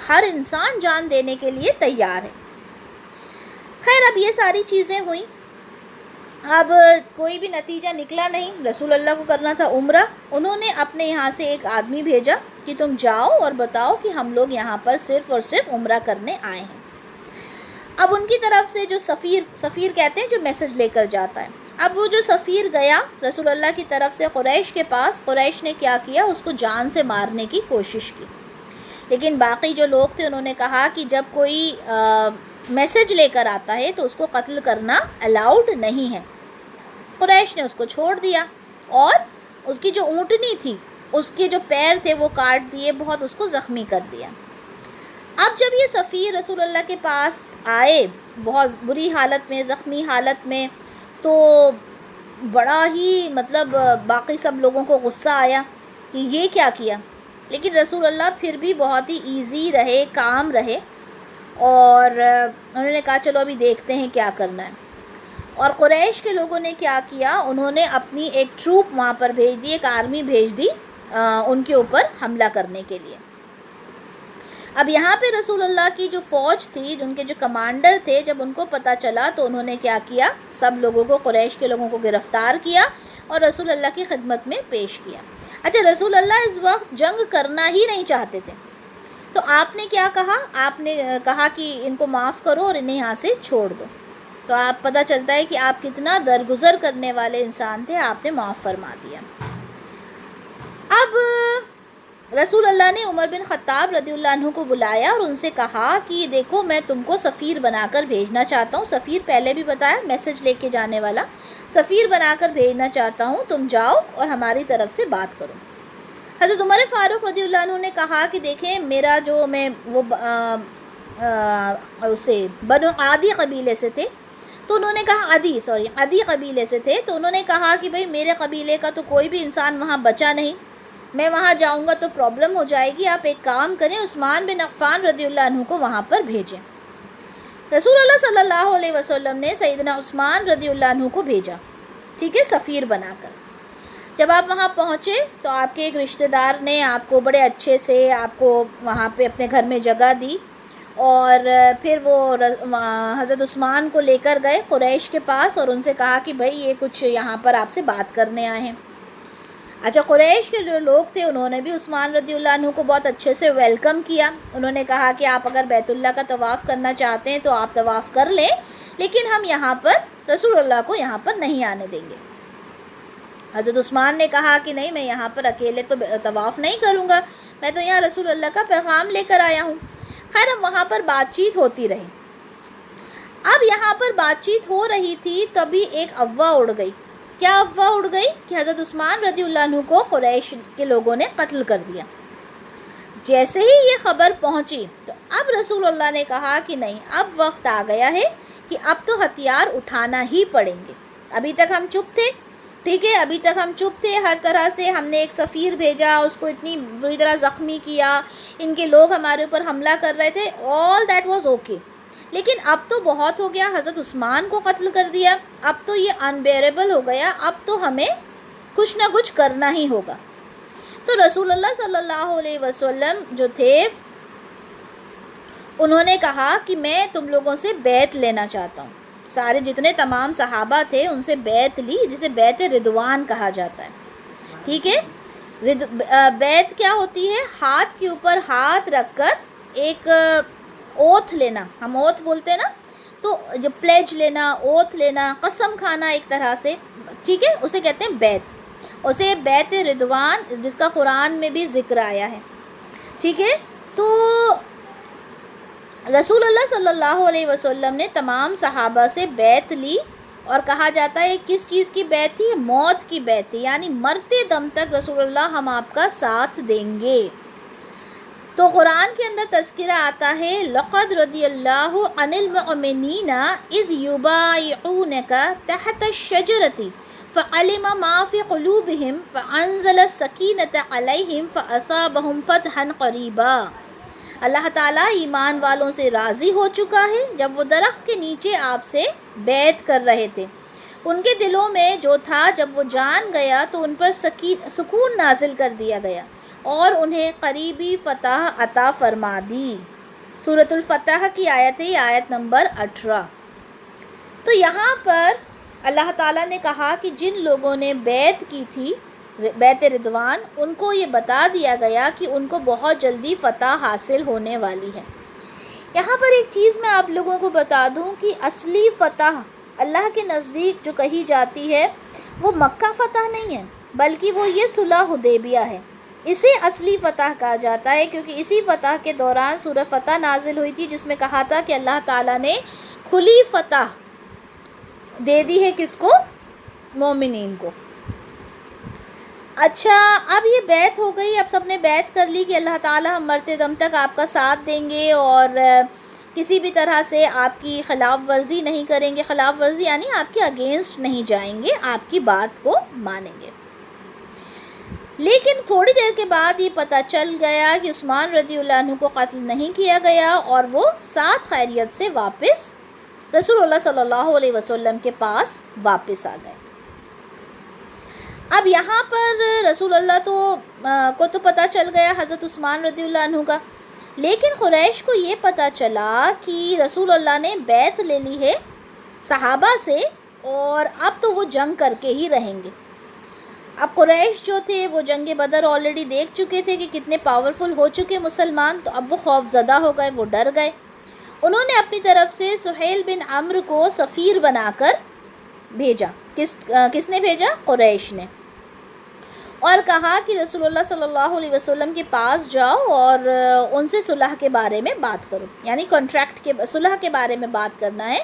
ہر انسان جان دینے کے لیے تیار ہے۔ خیر اب یہ ساری چیزیں ہوئیں، اب کوئی بھی نتیجہ نکلا نہیں، رسول اللہ کو کرنا تھا عمرہ۔ انہوں نے اپنے یہاں سے ایک آدمی بھیجا کہ تم جاؤ اور بتاؤ کہ ہم لوگ یہاں پر صرف اور صرف عمرہ کرنے آئے ہیں۔ اب ان کی طرف سے جو سفیر کہتے ہیں جو میسج لے کر جاتا ہے، اب وہ جو سفیر گیا رسول اللہ کی طرف سے قریش کے پاس، قریش نے کیا کیا، اس کو جان سے مارنے کی کوشش کی، لیکن باقی جو لوگ تھے انہوں نے کہا کہ جب کوئی میسج لے کر آتا ہے تو اس کو قتل کرنا الاؤڈ نہیں ہے۔ قریش نے اس کو چھوڑ دیا اور اس کی جو اونٹنی تھی اس کے جو پیر تھے وہ کاٹ دیے، بہت اس کو زخمی کر دیا۔ اب جب یہ سفیر رسول اللہ کے پاس آئے بہت بری حالت میں، زخمی حالت میں، تو بڑا ہی باقی سب لوگوں کو غصہ آیا کہ یہ کیا کیا، لیکن رسول اللہ پھر بھی بہت ہی ایزی رہے، کام رہے، اور انہوں نے کہا چلو ابھی دیکھتے ہیں کیا کرنا ہے۔ اور قریش کے لوگوں نے کیا کیا، انہوں نے اپنی ایک ٹروپ وہاں پر بھیج دی، ایک آرمی بھیج دی ان کے اوپر حملہ کرنے کے لیے۔ اب یہاں پہ رسول اللہ کی جو فوج تھی، ان کے جو کمانڈر تھے، جب ان کو پتہ چلا تو انہوں نے کیا کیا، سب لوگوں کو، قریش کے لوگوں کو گرفتار کیا اور رسول اللہ کی خدمت میں پیش کیا۔ اچھا، رسول اللہ اس وقت جنگ کرنا ہی نہیں چاہتے تھے، تو آپ نے کیا کہا، آپ نے کہا کہ ان کو معاف کرو اور انہیں یہاں سے چھوڑ دو۔ تو آپ پتہ چلتا ہے کہ آپ کتنا درگزر کرنے والے انسان تھے، آپ نے معاف فرما دیا۔ اب رسول اللہ نے عمر بن خطاب رضی اللہ عنہ کو بلایا اور ان سے کہا کہ دیکھو میں تم کو سفیر بنا کر بھیجنا چاہتا ہوں، سفیر پہلے بھی بتایا، میسج لے کے جانے والا، سفیر بنا کر بھیجنا چاہتا ہوں، تم جاؤ اور ہماری طرف سے بات کرو۔ حضرت عمر فاروق رضی اللہ عنہ نے کہا کہ دیکھیں میرا جو میں وہ اسے بنو عادی قبیلے سے تھے، تو انہوں نے کہا عدی قبیلے سے تھے، تو انہوں نے کہا کہ بھئی میرے قبیلے کا تو کوئی بھی انسان وہاں بچا نہیں، میں وہاں جاؤں گا تو پرابلم ہو جائے گی، آپ ایک کام کریں، عثمان بن عفان رضی اللہ عنہ کو وہاں پر بھیجیں۔ رسول اللہ صلی اللہ علیہ وسلم نے سیدنا عثمان رضی اللہ عنہ کو بھیجا، ٹھیک ہے، سفیر بنا کر۔ جب آپ وہاں پہنچے تو آپ کے ایک رشتہ دار نے آپ کو بڑے اچھے سے آپ کو وہاں پہ اپنے گھر میں جگہ دی، اور پھر وہ حضرت عثمان کو لے کر گئے قریش کے پاس اور ان سے کہا کہ بھئی یہ کچھ یہاں پر آپ سے بات کرنے آئے ہیں۔ اچھا، قریش کے جو لوگ تھے انہوں نے بھی عثمان رضی اللہ عنہ کو بہت اچھے سے ویلکم کیا، انہوں نے کہا کہ آپ اگر بیت اللہ کا طواف کرنا چاہتے ہیں تو آپ طواف کر لیں، لیکن ہم یہاں پر رسول اللہ کو یہاں پر نہیں آنے دیں گے۔ حضرت عثمان نے کہا کہ نہیں، میں یہاں پر اکیلے تو طواف نہیں کروں گا، میں تو یہاں رسول اللہ کا پیغام لے کر آیا ہوں۔ خیر اب وہاں پر بات چیت ہوتی رہی۔ اب یہاں پر بات چیت ہو رہی تھی تبھی ایک افواہ اڑ گئی۔ کیا افواہ اڑ گئی کہ حضرت عثمان رضی اللہ عنہ کو قریش کے لوگوں نے قتل کر دیا۔ جیسے ہی یہ خبر پہنچی تو اب رسول اللہ نے کہا کہ نہیں، اب وقت آ گیا ہے کہ اب تو ہتھیار اٹھانا ہی پڑیں گے۔ ابھی تک ہم چپ تھے، ٹھیک ہے، ابھی تک ہم چپ تھے ہر طرح سے، ہم نے ایک سفیر بھیجا، اس کو اتنی بری طرح زخمی کیا، ان کے لوگ ہمارے اوپر حملہ کر رہے تھے، آل دیٹ واز اوکے، لیکن اب تو بہت ہو گیا، حضرت عثمان کو قتل کر دیا، اب تو یہ انبیئریبل ہو گیا، اب تو ہمیں کچھ نہ کچھ کرنا ہی ہوگا۔ تو رسول اللہ صلی اللہ علیہ وسلم جو تھے انہوں نے کہا کہ میں تم لوگوں سے بیعت لینا چاہتا ہوں، سارے جتنے تمام صحابہ تھے ان سے بیعت لی، جسے بیعت رضوان کہا جاتا ہے، ٹھیک ہے۔ بیعت کیا ہوتی ہے؟ ہاتھ کے اوپر ہاتھ رکھ کر ایک اوتھ لینا، ہم اوتھ بولتے ہیں نا، تو جو پلیج لینا، اوتھ لینا، قسم کھانا ایک طرح سے، ٹھیک ہے، اسے کہتے ہیں بیعت، اسے بیعت رضوان، جس کا قرآن میں بھی ذکر آیا ہے، ٹھیک ہے۔ تو رسول اللہ صلی اللہ علیہ وسلم نے تمام صحابہ سے بیعت لی، اور کہا جاتا ہے کس چیز کی بیعت تھی؟ موت کی بیعت تھی، یعنی مرتے دم تک رسول اللہ ہم آپ کا ساتھ دیں گے۔ تو قرآن کے اندر تذکرہ آتا ہے لقد رضی اللہ عن المؤمنین اذ یبایعونک تحت الشجرۃ فعلم ما فی قلوبہم فانزل السکینۃ علیہم فاصابہم فتحا قریبا۔ اللہ تعالیٰ ایمان والوں سے راضی ہو چکا ہے جب وہ درخت کے نیچے آپ سے بیعت کر رہے تھے، ان کے دلوں میں جو تھا جب وہ جان گیا تو ان پر سکون نازل کر دیا گیا اور انہیں قریبی فتح عطا فرما دی۔ سورۃ الفتح کی آیت ہے، آیت نمبر 18۔ تو یہاں پر اللہ تعالیٰ نے کہا کہ جن لوگوں نے بیعت کی تھی، بیعت رضوان، ان کو یہ بتا دیا گیا کہ ان کو بہت جلدی فتح حاصل ہونے والی ہے۔ یہاں پر ایک چیز میں آپ لوگوں کو بتا دوں کہ اصلی فتح اللہ کے نزدیک جو کہی جاتی ہے وہ مکہ فتح نہیں ہے، بلکہ وہ یہ صلح حدیبیہ ہے، اسے اصلی فتح کہا جاتا ہے، کیونکہ اسی فتح کے دوران سورہ فتح نازل ہوئی تھی، جس میں کہا تھا کہ اللہ تعالیٰ نے کھلی فتح دے دی ہے کس کو؟ مومنین کو۔ اچھا، اب یہ بیعت ہو گئی، اب سب نے بیعت کر لی کہ اللہ تعالیٰ ہم مرتے دم تک آپ کا ساتھ دیں گے اور کسی بھی طرح سے آپ کی خلاف ورزی نہیں کریں گے، خلاف ورزی یعنی آپ کے اگینسٹ نہیں جائیں گے، آپ کی بات کو مانیں گے۔ لیکن تھوڑی دیر کے بعد یہ پتہ چل گیا کہ عثمان رضی اللہ عنہ کو قتل نہیں کیا گیا اور وہ ساتھ خیریت سے واپس رسول اللہ صلی اللہ علیہ وسلم کے پاس واپس آ گئے۔ اب یہاں پر رسول اللہ کو تو پتہ چل گیا حضرت عثمان رضی اللہ عنہ کا، لیکن قریش کو یہ پتہ چلا کہ رسول اللہ نے بیعت لے لی ہے صحابہ سے اور اب تو وہ جنگ کر کے ہی رہیں گے۔ اب قریش جو تھے وہ جنگ بدر آلریڈی دیکھ چکے تھے کہ کتنے پاورفل ہو چکے مسلمان، تو اب وہ خوف زدہ ہو گئے، وہ ڈر گئے۔ انہوں نے اپنی طرف سے سہیل بن عمرو کو سفیر بنا کر بھیجا۔ کس نے بھیجا؟ قریش نے، اور کہا کہ رسول اللہ صلی اللہ علیہ وسلم کے پاس جاؤ اور ان سے صلح کے بارے میں بات کرو، یعنی کانٹریکٹ کے صلح کے بارے میں بات کرنا ہے،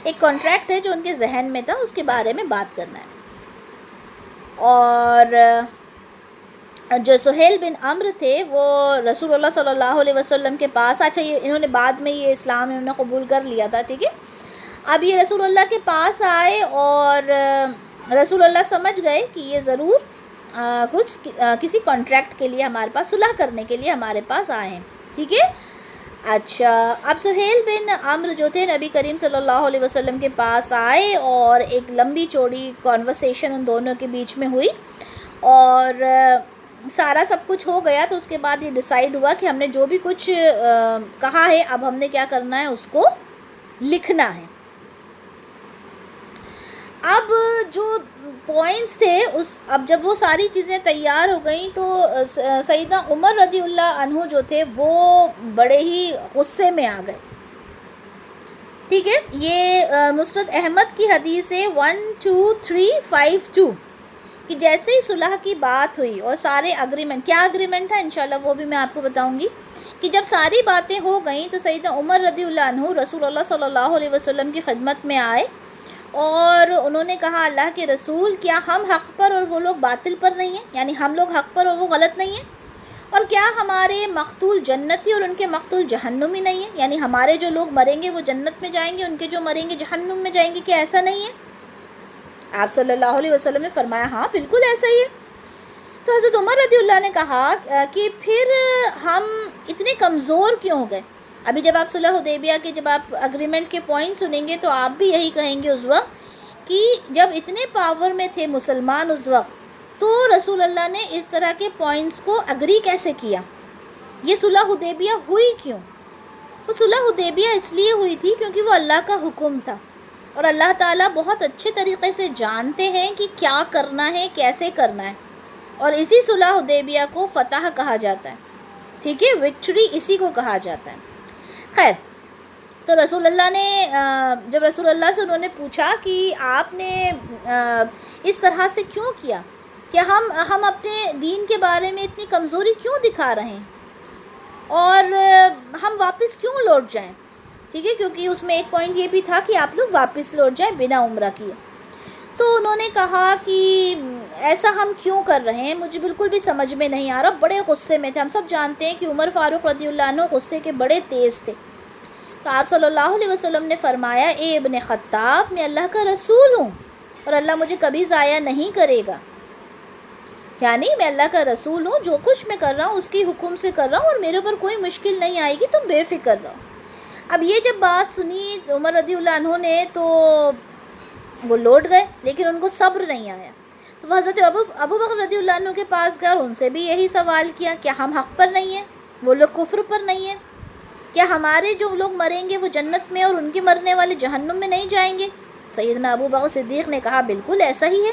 ایک کانٹریکٹ ہے جو ان کے ذہن میں تھا، اس کے بارے میں بات کرنا ہے۔ اور جو سہیل بن عمرو تھے وہ رسول اللہ صلی اللہ علیہ وسلم کے پاس، اچھا یہ انہوں نے بعد میں یہ اسلام انہوں نے قبول کر لیا تھا، ٹھیک ہے۔ اب یہ رسول اللہ کے پاس آئے اور رسول اللہ سمجھ گئے کہ یہ ضرور کسی کانٹریکٹ کے لیے ہمارے پاس، صلح کرنے کے لیے ہمارے پاس آئے ہیں، ٹھیک ہے۔ اچھا، اب سہیل بن عمرو جو تھے نبی کریم صلی اللہ علیہ وسلم کے پاس آئے اور ایک لمبی چوڑی کانورسیشن ان دونوں کے بیچ میں ہوئی اور سارا سب کچھ ہو گیا۔ تو اس کے بعد یہ ڈیسائیڈ ہوا کہ ہم نے جو بھی کچھ کہا ہے اب ہم نے کیا کرنا ہے، اس کو لکھنا ہے۔ اب جو پوائنٹس تھے اب جب وہ ساری چیزیں تیار ہو گئیں تو سیدنا عمر رضی اللہ عنہ جو تھے وہ بڑے ہی غصے میں آ گئے، ٹھیک ہے۔ یہ مسند احمد کی حدیث ہے 12352 کہ جیسے ہی صلح کی بات ہوئی اور سارے اگریمنٹ، کیا اگریمنٹ تھا انشاءاللہ وہ بھی میں آپ کو بتاؤں گی، کہ جب ساری باتیں ہو گئیں تو سیدنا عمر رضی اللہ عنہ رسول اللہ صلی اللہ علیہ وسلم کی خدمت میں آئے اور انہوں نے کہا اللہ کے رسول، کیا ہم حق پر اور وہ لوگ باطل پر نہیں ہیں، یعنی ہم لوگ حق پر اور وہ غلط نہیں ہیں، اور کیا ہمارے مقتول جنتی اور ان کے مقتول جہنمی نہیں ہیں، یعنی ہمارے جو لوگ مریں گے وہ جنت میں جائیں گے، ان کے جو مریں گے جہنم میں جائیں گے، کیا ایسا نہیں ہے؟ آپ صلی اللہ علیہ وسلم نے فرمایا ہاں بالکل ایسا ہی ہے۔ تو حضرت عمر رضی اللہ نے کہا کہ پھر ہم اتنے کمزور کیوں ہو گئے؟ ابھی جب آپ صلح حدیبیہ کے جب آپ اگریمنٹ کے پوائنٹ سنیں گے تو آپ بھی یہی کہیں گے اس وقت کہ جب اتنے پاور میں تھے مسلمان اس وقت تو رسول اللہ نے اس طرح کے پوائنٹس کو اگری کیسے کیا؟ یہ صلح حدیبیہ ہوئی کیوں؟ وہ صلح حدیبیہ اس لیے ہوئی تھی کیونکہ وہ اللہ کا حکم تھا، اور اللہ تعالیٰ بہت اچھے طریقے سے جانتے ہیں کہ کیا کرنا ہے، کیسے کرنا ہے، اور اسی صلح حدیبیہ کو فتح کہا جاتا ہے، ٹھیک ہے، وکٹری اسی کو کہا جاتا ہے۔ خیر، تو رسول اللہ نے جب رسول اللہ سے انہوں نے پوچھا کہ آپ نے اس طرح سے کیوں کیا، کہ ہم اپنے دین کے بارے میں اتنی کمزوری کیوں دکھا رہے ہیں اور ہم واپس کیوں لوٹ جائیں، ٹھیک ہے، کیونکہ اس میں ایک پوائنٹ یہ بھی تھا کہ آپ لوگ واپس لوٹ جائیں بنا عمرہ کیے۔ تو انہوں نے کہا کہ ایسا ہم کیوں کر رہے ہیں، مجھے بالکل بھی سمجھ میں نہیں آ رہا، بڑے غصے میں تھے۔ ہم سب جانتے ہیں کہ عمر فاروق رضی اللہ عنہ غصے کے بڑے تیز تھے۔ تو آپ صلی اللہ علیہ وسلم نے فرمایا اے ابن خطاب، میں اللہ کا رسول ہوں اور اللہ مجھے کبھی ضائع نہیں کرے گا، یعنی میں اللہ کا رسول ہوں، جو کچھ میں کر رہا ہوں اس کی حکم سے کر رہا ہوں اور میرے اوپر کوئی مشکل نہیں آئے گی، تم بے فکر رہو۔ اب یہ جب بات سنی عمر رضی اللہ عنہ نے تو وہ لوٹ گئے، لیکن ان کو صبر نہیں آیا، تو وہ حضرت ابو بکر رضی اللہ عنہ کے پاس گئے اور ان سے بھی یہی سوال کیا، کیا ہم حق پر نہیں ہیں، وہ لوگ کفر پر نہیں ہیں؟ کیا ہمارے جو لوگ مریں گے وہ جنت میں اور ان کے مرنے والے جہنم میں نہیں جائیں گے؟ سیدنا ابو بکر صدیق نے کہا بالکل ایسا ہی ہے۔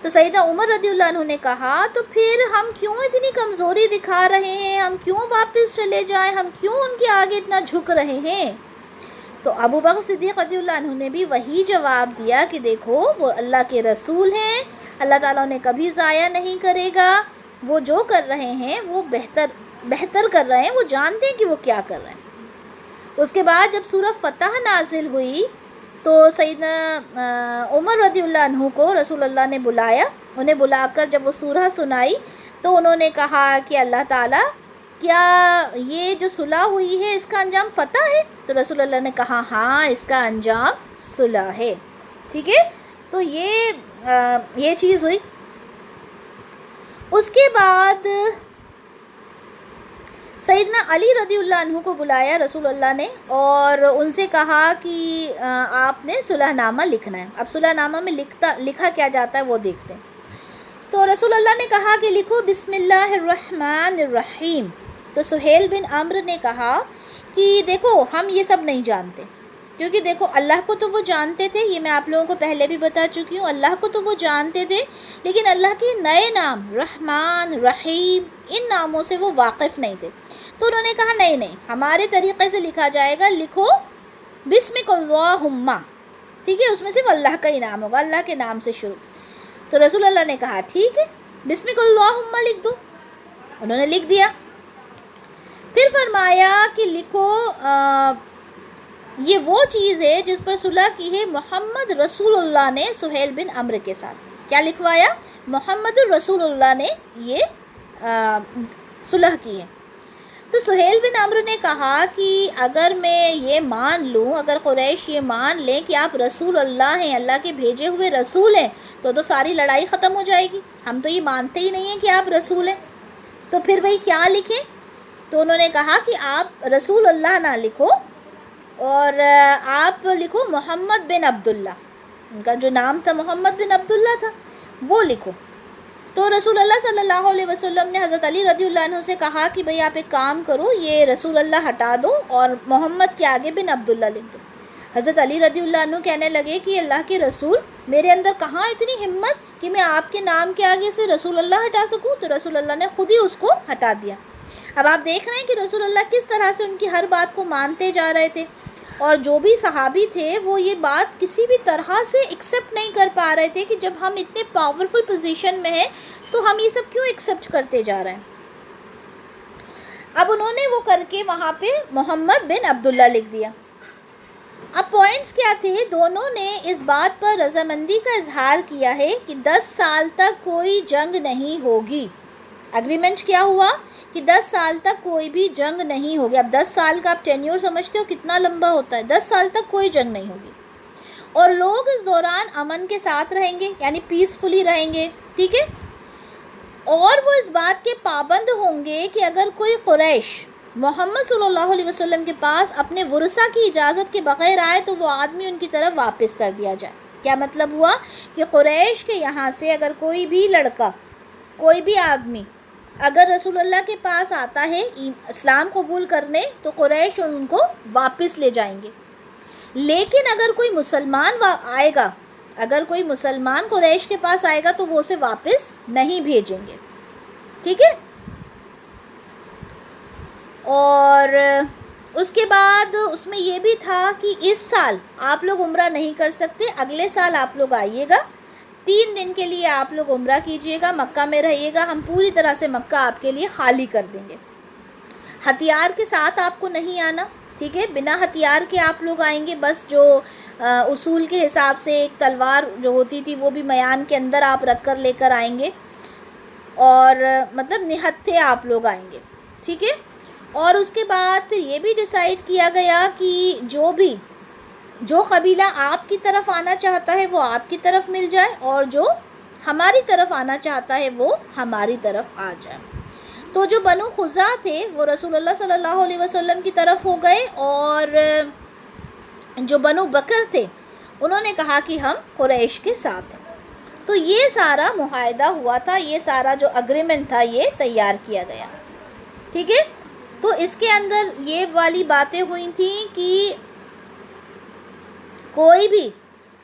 تو سیدنا عمر رضی اللہ عنہ نے کہا تو پھر ہم کیوں اتنی کمزوری دکھا رہے ہیں، ہم کیوں واپس چلے جائیں، ہم کیوں ان کے آگے اتنا جھک رہے ہیں؟ تو ابو بکر صدیق رضی اللہ عنہ نے بھی وہی جواب دیا کہ دیکھو وہ اللہ کے رسول ہیں، اللہ تعالیٰ انہیں کبھی ضائع نہیں کرے گا، وہ جو کر رہے ہیں وہ بہتر کر رہے ہیں، وہ جانتے ہیں کہ وہ کیا کر رہے ہیں۔ اس کے بعد جب سورہ فتح نازل ہوئی تو سیدنا عمر رضی اللہ عنہ کو رسول اللہ نے بلایا، انہیں بلا کر جب وہ سورہ سنائی تو انہوں نے کہا کہ اللہ تعالیٰ کیا یہ جو صلح ہوئی ہے اس کا انجام فتح ہے؟ تو رسول اللہ نے کہا ہاں اس کا انجام صلح ہے، ٹھیک ہے۔ تو یہ چیز ہوئی۔ اس کے بعد سیدنا علی رضی اللہ عنہ کو بلایا رسول اللہ نے اور ان سے کہا کہ آپ نے صلح نامہ لکھنا ہے۔ اب صلح نامہ میں لکھا کیا جاتا ہے وہ دیکھتے ہیں۔ تو رسول اللہ نے کہا کہ لکھو بسم اللہ الرحمن الرحیم۔ تو سہیل بن عمرو نے کہا کہ دیکھو ہم یہ سب نہیں جانتے، کیونکہ دیکھو اللہ کو تو وہ جانتے تھے، یہ میں آپ لوگوں کو پہلے بھی بتا چکی ہوں، اللہ کو تو وہ جانتے تھے، لیکن اللہ کے نئے نام رحمان رحیم ان ناموں سے وہ واقف نہیں تھے۔ تو انہوں نے کہا نہیں ہمارے طریقے سے لکھا جائے گا، لکھو بسمک اللہم، ٹھیک ہے، اس میں صرف اللہ کا ہی نام ہوگا، اللہ کے نام سے شروع۔ تو رسول اللہ نے کہا ٹھیک ہے بسمک اللہم لکھ دو، انہوں نے لکھ دیا۔ پھر فرمایا کہ لکھو یہ وہ چیز ہے جس پر صلح کی ہے محمد رسول اللہ نے سہیل بن عمرو کے ساتھ۔ کیا لکھوایا؟ محمد رسول اللہ نے یہ صلح کی ہے۔ تو سہیل بن عمرو نے کہا کہ اگر میں یہ مان لوں، اگر قریش یہ مان لیں کہ آپ رسول اللہ ہیں، اللہ کے بھیجے ہوئے رسول ہیں، تو ساری لڑائی ختم ہو جائے گی، ہم تو یہ مانتے ہی نہیں ہیں کہ آپ رسول ہیں، تو پھر بھائی کیا لکھیں؟ تو انہوں نے کہا کہ آپ رسول اللہ نہ لکھو اور آپ لکھو محمد بن عبداللہ، ان کا جو نام تھا محمد بن عبداللہ تھا وہ لکھو۔ تو رسول اللہ صلی اللہ علیہ وسلم نے حضرت علی رضی اللہ عنہ سے کہا کہ بھئی آپ ایک کام کرو، یہ رسول اللہ ہٹا دو اور محمد کے آگے بن عبداللہ لکھ دو۔ حضرت علی رضی اللہ عنہ کہنے لگے کہ اللہ کے رسول، میرے اندر کہاں اتنی ہمت کہ میں آپ کے نام کے آگے سے رسول اللہ ہٹا سکوں؟ تو رسول اللہ نے خود ہی اس کو ہٹا دیا۔ اب آپ دیکھ رہے ہیں کہ رسول اللہ کس طرح سے ان کی ہر بات کو مانتے جا رہے تھے، اور جو بھی صحابی تھے وہ یہ بات کسی بھی طرح سے ایکسیپٹ نہیں کر پا رہے تھے کہ جب ہم اتنے پاورفل پوزیشن میں ہیں تو ہم یہ سب کیوں ایکسیپٹ کرتے جا رہے ہیں۔ اب انہوں نے وہ کر کے وہاں پہ محمد بن عبداللہ لکھ دیا۔ اب پوائنٹس کیا تھے؟ دونوں نے اس بات پر رضامندی کا اظہار کیا ہے کہ 10 سال تک کوئی جنگ نہیں ہوگی۔ اگریمنٹ کیا ہوا کہ 10 سال تک کوئی بھی جنگ نہیں ہوگی۔ اب 10 سال کا آپ ٹینیور سمجھتے ہو کتنا لمبا ہوتا ہے، 10 سال تک کوئی جنگ نہیں ہوگی۔ اور لوگ اس دوران امن کے ساتھ رہیں گے، یعنی پیسفلی رہیں گے، ٹھیک ہے. اور وہ اس بات کے پابند ہوں گے کہ اگر کوئی قریش محمد صلی اللہ علیہ وسلم کے پاس اپنے ورثہ کی اجازت کے بغیر آئے تو وہ آدمی ان کی طرف واپس کر دیا جائے. کیا مطلب ہوا کہ قریش کے یہاں سے اگر کوئی بھی لڑکا، کوئی بھی آدمی اگر رسول اللہ کے پاس آتا ہے اسلام قبول کرنے تو قریش ان کو واپس لے جائیں گے. لیکن اگر کوئی مسلمان آئے گا، اگر کوئی مسلمان قریش کے پاس آئے گا تو وہ اسے واپس نہیں بھیجیں گے، ٹھیک ہے. اور اس کے بعد اس میں یہ بھی تھا کہ اس سال آپ لوگ عمرہ نہیں کر سکتے، اگلے سال آپ لوگ آئیے گا، 3 دن کے لیے آپ لوگ عمرہ کیجئے گا، مکہ میں رہیے گا، ہم پوری طرح سے مکہ آپ کے لیے خالی کر دیں گے. ہتھیار کے ساتھ آپ کو نہیں آنا، ٹھیک ہے، بنا ہتھیار کے آپ لوگ آئیں گے. بس جو اصول کے حساب سے ایک تلوار جو ہوتی تھی وہ بھی میان کے اندر آپ رکھ کر لے کر آئیں گے، اور مطلب نہتھے آپ لوگ آئیں گے، ٹھیک ہے. اور اس کے بعد پھر یہ بھی ڈیسائیڈ کیا گیا کہ جو قبیلہ آپ کی طرف آنا چاہتا ہے وہ آپ کی طرف مل جائے، اور جو ہماری طرف آنا چاہتا ہے وہ ہماری طرف آ جائے. تو جو بنو خزاع تھے وہ رسول اللہ صلی اللہ علیہ وسلم کی طرف ہو گئے، اور جو بنو بکر تھے انہوں نے کہا کہ ہم قریش کے ساتھ ہیں. تو یہ سارا معاہدہ ہوا تھا، یہ سارا جو اگریمنٹ تھا یہ تیار کیا گیا، ٹھیک ہے. تو اس کے اندر یہ والی باتیں ہوئی تھیں کہ کوئی بھی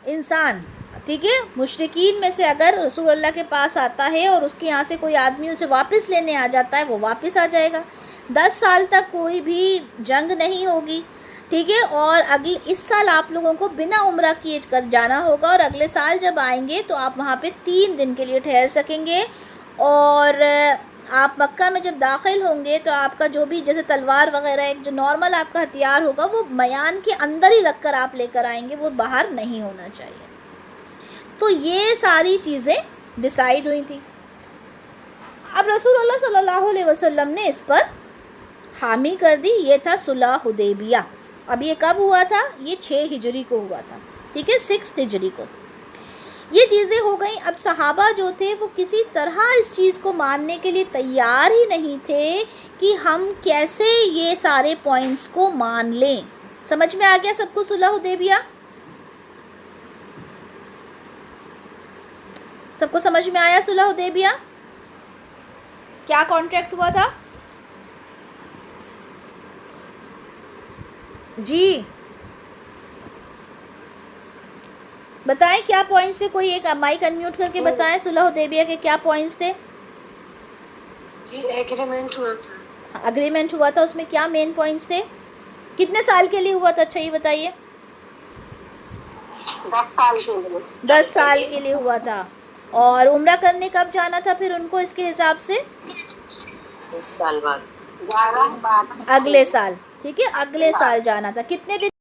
انسان، ٹھیک ہے، مشرکین میں سے اگر رسول اللہ کے پاس آتا ہے اور اس کے یہاں سے کوئی آدمی اسے واپس لینے آ جاتا ہے وہ واپس آ جائے گا. 10 سال تک کوئی بھی جنگ نہیں ہوگی، ٹھیک ہے. اور اس سال آپ لوگوں کو بنا عمرہ کیے کر جانا ہوگا، اور اگلے سال جب آئیں گے تو آپ وہاں پہ 3 دن کے لیے ٹھہر سکیں گے. اور آپ مکہ میں جب داخل ہوں گے تو آپ کا جو بھی جیسے تلوار وغیرہ ایک جو نارمل آپ کا ہتھیار ہوگا وہ میان کے اندر ہی رکھ کر آپ لے کر آئیں گے، وہ باہر نہیں ہونا چاہیے. تو یہ ساری چیزیں ڈیسائیڈ ہوئی تھی. اب رسول اللہ صلی اللہ علیہ وسلم نے اس پر حامی کر دی. یہ تھا صلح حدیبیہ. اب یہ کب ہوا تھا؟ یہ 6 ہجری کو ہوا تھا، ٹھیک ہے، 6 ہجری کو یہ چیزیں ہو گئیں. اب صحابہ جو تھے وہ کسی طرح اس چیز کو ماننے کے لیے تیار ہی نہیں تھے کہ ہم کیسے یہ سارے پوائنٹس کو مان لیں. سمجھ میں آ گیا سب کو صلح حدیبیہ؟ سب کو سمجھ میں آیا صلح حدیبیہ کیا کانٹریکٹ ہوا تھا؟ جی بتائیں کیا پوائنٹس تھے. کوئی ایک مائک انمیوٹ کر کے بتائیں صلح حدیبیہ کے کیا پوائنٹس تھے. جی ایگریمنٹ ہوا تھا. اگریمنٹ ہوا تھا، اس میں کیا مین پوائنٹس تھے؟ کتنے سال کے لیے ہوا تھا؟ اچھا یہ بتائیے. 10 سال کے لیے. 10 سال کے لیے ہوا تھا. اور عمرہ کرنے کب جانا تھا پھر ان کو اس کے حساب سے؟ 1 سال بعد. 11 اگلے سال، ٹھیک ہے، اگلے سال جانا تھا. کتنے دن